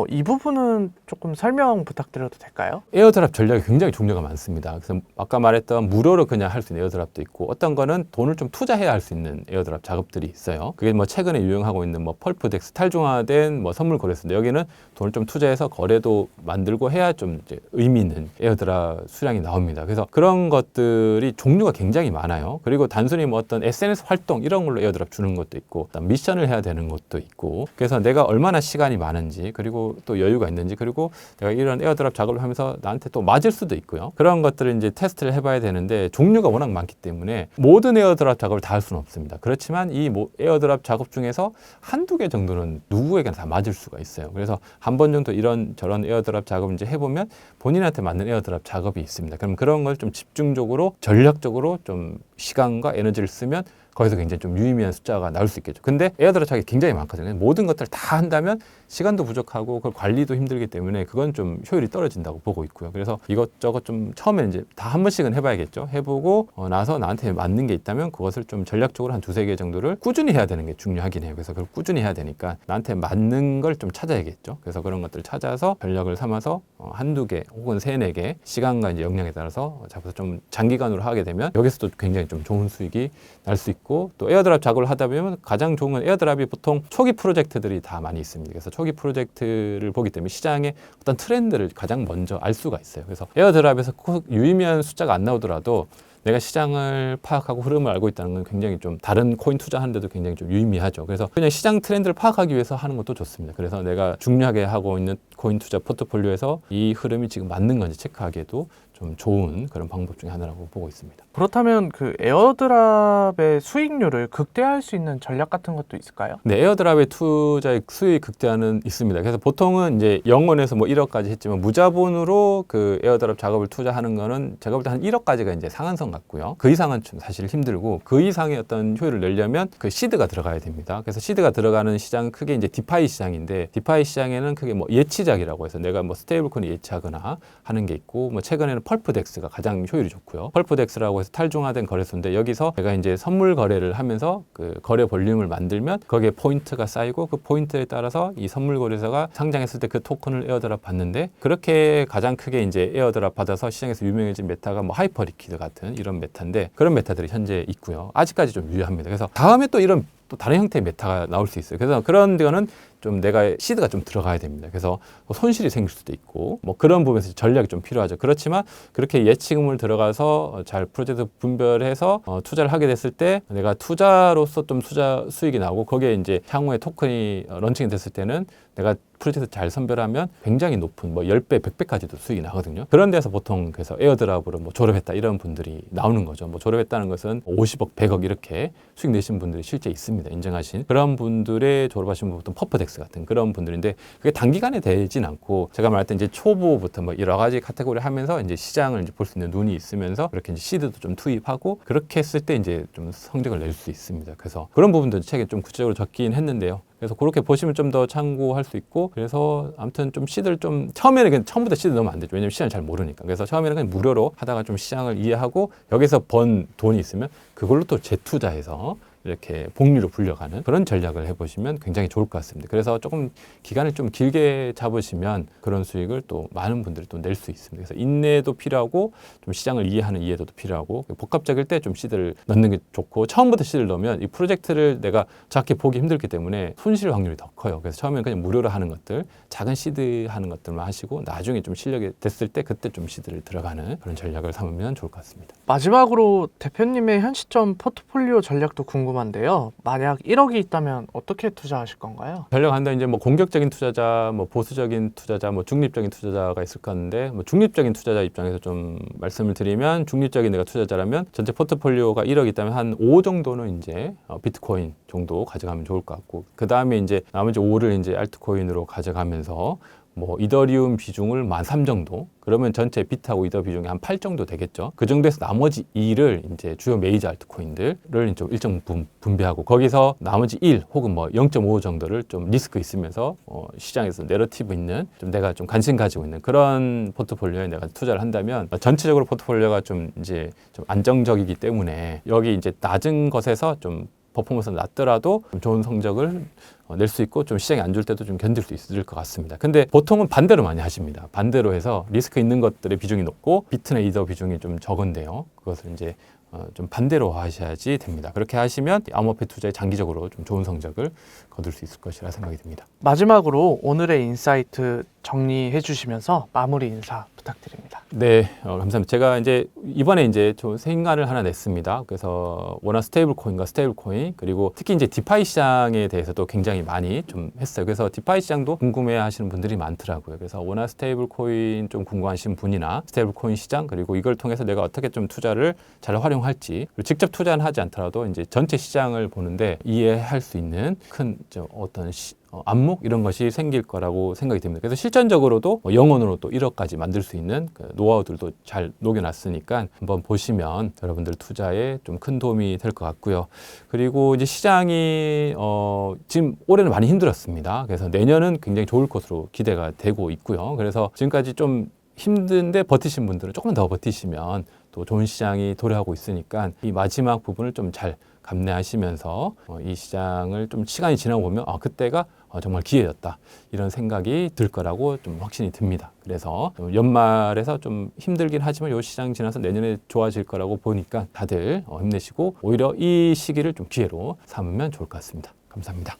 이 부분은 조금 설명 부탁드려도 될까요? 에어드랍 전략이 굉장히 종류가 많습니다. 그래서 아까 말했던 무료로 그냥 할 수 있는 에어드랍도 있고 어떤 거는 돈을 좀 투자해야 할 수 있는 에어드랍 작업들이 있어요. 그게 뭐 최근에 유행하고 있는 뭐 펄프덱스 탈중화된 뭐 선물 거래소인데 여기는 돈을 좀 투자해서 거래도 만들고 해야 좀 이제 의미 있는 에어드랍 수량이 나옵니다. 그래서 그런 것들이 종류가 굉장히 많아요. 그리고 단순히 뭐 어떤 SNS 활동 이런 걸로 에어드랍 주는 것도 있고 미션을 해야 되는 것도 있고 그래서 내가 얼마나 시간이 많은지 그리고 또 여유가 있는지 그리고 내가 이런 에어드랍 작업을 하면서 나한테 또 맞을 수도 있고요. 그런 것들을 이제 테스트를 해봐야 되는데 종류가 워낙 많기 때문에 모든 에어드랍 작업을 다 할 수는 없습니다. 그렇지만 이 에어드랍 작업 중에서 한두 개 정도는 누구에게나 다 맞을 수가 있어요. 그래서 한 번 정도 이런 저런 에어드랍 작업을 이제 해보면 본인한테 맞는 에어드랍 작업이 있습니다. 그럼 그런 걸 좀 집중적으로 전략적으로 좀 시간과 에너지를 쓰면 거기서 굉장히 좀 유의미한 숫자가 나올 수 있겠죠. 근데 에어드랍 자격이 굉장히 많거든요. 모든 것들을 다 한다면 시간도 부족하고 그걸 관리도 힘들기 때문에 그건 좀 효율이 떨어진다고 보고 있고요. 그래서 이것저것 좀 처음에 이제 다 한 번씩은 해봐야겠죠. 해보고 나서 나한테 맞는 게 있다면 그것을 좀 전략적으로 한 두세 개 정도를 꾸준히 해야 되는 게 중요하긴 해요. 그래서 그걸 꾸준히 해야 되니까 나한테 맞는 걸 좀 찾아야겠죠. 그래서 그런 것들을 찾아서 전략을 삼아서 한두 개 혹은 세네 개 시간과 이제 역량에 따라서 잡아서 좀 장기간으로 하게 되면 여기서도 굉장히 좀 좋은 수익이 날 수 있고 또 에어드랍 작업을 하다 보면 가장 좋은 건 에어드랍이 보통 초기 프로젝트들이 다 많이 있습니다. 그래서 초기 프로젝트를 보기 때문에 시장의 어떤 트렌드를 가장 먼저 알 수가 있어요. 그래서 에어드랍에서 유의미한 숫자가 안 나오더라도 내가 시장을 파악하고 흐름을 알고 있다는 건 굉장히 좀 다른 코인 투자하는데도 굉장히 좀 유의미하죠. 그래서 그냥 시장 트렌드를 파악하기 위해서 하는 것도 좋습니다. 그래서 내가 중요하게 하고 있는 코인 투자 포트폴리오에서 이 흐름이 지금 맞는 건지 체크하기에도 좀 좋은 그런 방법 중에 하나라고 보고 있습니다. 그렇다면 그 에어드랍의 수익률을 극대화할 수 있는 전략 같은 것도 있을까요? 네, 에어드랍의 투자의 수익 극대화는 있습니다. 그래서 보통은 이제 0원에서 뭐 1억까지 했지만 무자본으로 그 에어드랍 작업을 투자하는 거는 제가 볼 때 한 1억까지가 이제 상한선 같고요. 그 이상은 좀 사실 힘들고 그 이상의 어떤 효율을 내려면 그 시드가 들어가야 됩니다. 그래서 시드가 들어가는 시장은 크게 이제 디파이 시장인데 디파이 시장에는 크게 뭐 예치작이라고 해서 내가 뭐 스테이블코인을 예치하거나 하는 게 있고 뭐 최근에는 펄프덱스가 가장 효율이 좋고요. 펄프덱스라고 해서 탈중화된 거래소인데 여기서 내가 이제 선물 거래를 하면서 그 거래 볼륨을 만들면 거기에 포인트가 쌓이고 그 포인트에 따라서 이 선물 거래소가 상장했을 때 그 토큰을 에어드랍 받는데 그렇게 가장 크게 이제 에어드랍 받아서 시장에서 유명해진 메타가 뭐 하이퍼리퀴드 같은 이런 메타인데 그런 메타들이 현재 있고요. 아직까지 좀 유효합니다. 그래서 다음에 또 이런 또 다른 형태의 메타가 나올 수 있어요. 그래서 그런 데는 좀 내가 시드가 좀 들어가야 됩니다. 그래서 손실이 생길 수도 있고 뭐 그런 부분에서 전략이 좀 필요하죠. 그렇지만 그렇게 예치금을 들어가서 잘 프로젝트 분별해서 투자를 하게 됐을 때 내가 투자로서 좀 투자 수익이 나오고 거기에 이제 향후에 토큰이 런칭이 됐을 때는 내가 프로젝트 잘 선별하면 굉장히 높은 뭐 10배, 100배까지도 수익이 나거든요. 그런 데서 보통 그래서 에어드랍으로 뭐 졸업했다 이런 분들이 나오는 거죠. 뭐 졸업했다는 것은 50억, 100억 이렇게 수익 내신 분들이 실제 있습니다. 인정하신 그런 분들의 졸업하신 분 보통 퍼프덱스 같은 그런 분들인데 그게 단기간에 되진 않고 제가 말할 때 이제 초보부터 뭐 여러 가지 카테고리 하면서 이제 시장을 이제 볼 수 있는 눈이 있으면서 그렇게 이제 시드도 좀 투입하고 그렇게 했을 때 이제 좀 성적을 낼 수 있습니다. 그래서 그런 부분도 책에 좀 구체적으로 적긴 했는데요. 그래서 그렇게 보시면 좀 더 참고할 수 있고 그래서 아무튼 좀 시드를 좀 처음에는 그냥 처음부터 시드 넣으면 안 되죠. 왜냐면 시장을 잘 모르니까. 그래서 처음에는 그냥 무료로 하다가 좀 시장을 이해하고 여기서 번 돈이 있으면 그걸로 또 재투자해서 이렇게 복리로 불려가는 그런 전략을 해보시면 굉장히 좋을 것 같습니다. 그래서 조금 기간을 좀 길게 잡으시면 그런 수익을 또 많은 분들이 또 낼 수 있습니다. 그래서 인내도 필요하고 좀 시장을 이해하는 이해도도 필요하고 복합적일 때 좀 시드를 넣는 게 좋고 처음부터 시드를 넣으면 이 프로젝트를 내가 정확히 보기 힘들기 때문에 손실 확률이 더 커요. 그래서 처음에는 그냥 무료로 하는 것들 작은 시드 하는 것들만 하시고 나중에 좀 실력이 됐을 때 그때 좀 시드를 들어가는 그런 전략을 삼으면 좋을 것 같습니다. 마지막으로 대표님의 현 시점 포트폴리오 전략도 궁금한데요. 만약 1억이 있다면 어떻게 투자하실 건가요? 전략한다 이제 뭐 공격적인 투자자, 뭐 보수적인 투자자, 뭐 중립적인 투자자가 있을 건데 뭐 중립적인 투자자 입장에서 좀 말씀을 드리면 중립적인 내가 투자자라면 전체 포트폴리오가 1억 있다면 한 5 정도는 이제 비트코인 정도 가져가면 좋을 것 같고 그 다음에 이제 나머지 5를 이제 알트코인으로 가져가면서 뭐 이더리움 비중을 13,000 정도 그러면 전체 비트하고 이더 비중이 한 8 정도 되겠죠. 그 정도에서 나머지 2를 이제 주요 메이저 알트코인들을 좀 일정 분배하고 거기서 나머지 1 혹은 뭐 0.5 정도를 좀 리스크 있으면서 시장에서 내러티브 있는 좀 내가 좀 관심 가지고 있는 그런 포트폴리오에 내가 투자를 한다면 전체적으로 포트폴리오가 좀 이제 좀 안정적이기 때문에 여기 이제 낮은 것에서 좀 퍼포먼스가 낮더라도 좀 좋은 성적을 낼 수 있고 좀 시장이 안 좋을 때도 좀 견딜 수 있을 것 같습니다. 근데 보통은 반대로 많이 하십니다. 반대로 해서 리스크 있는 것들의 비중이 높고 비트나 이더 비중이 좀 적은데요. 그것을 이제 좀 반대로 하셔야지 됩니다. 그렇게 하시면 암호화폐 투자에 장기적으로 좀 좋은 성적을 거둘 수 있을 것이라 생각이 듭니다. 마지막으로 오늘의 인사이트 정리해 주시면서 마무리 인사 부탁드립니다. 네, 감사합니다. 제가 이제 이번에 이제 좀 생각을 하나 냈습니다. 그래서 워낙 스테이블 코인 그리고 특히 이제 디파이 시장에 대해서도 굉장히 많이 좀 했어요. 그래서 디파이 시장도 궁금해 하시는 분들이 많더라고요. 그래서 워낙 스테이블 코인 좀 궁금하신 분이나 스테이블 코인 시장 그리고 이걸 통해서 내가 어떻게 좀 투자를 잘 활용할지 그리고 직접 투자는 하지 않더라도 이제 전체 시장을 보는데 이해할 수 있는 큰 어떤 안목 이런 것이 생길 거라고 생각이 듭니다. 그래서 실전적으로도 영혼으로 또 1억까지 만들 수 있는 그 노하우들도 잘 녹여놨으니까 한번 보시면 여러분들 투자에 좀 큰 도움이 될 것 같고요. 그리고 이제 시장이 지금 올해는 많이 힘들었습니다. 그래서 내년은 굉장히 좋을 것으로 기대가 되고 있고요. 그래서 지금까지 좀 힘든데 버티신 분들은 조금 더 버티시면 또 좋은 시장이 도래하고 있으니까 이 마지막 부분을 좀 잘 감내하시면서 이 시장을 좀 시간이 지나고 보면 그때가 정말 기회였다 이런 생각이 들 거라고 좀 확신이 듭니다. 그래서 연말에서 좀 힘들긴 하지만 이 시장 지나서 내년에 좋아질 거라고 보니까 다들 힘내시고 오히려 이 시기를 좀 기회로 삼으면 좋을 것 같습니다. 감사합니다.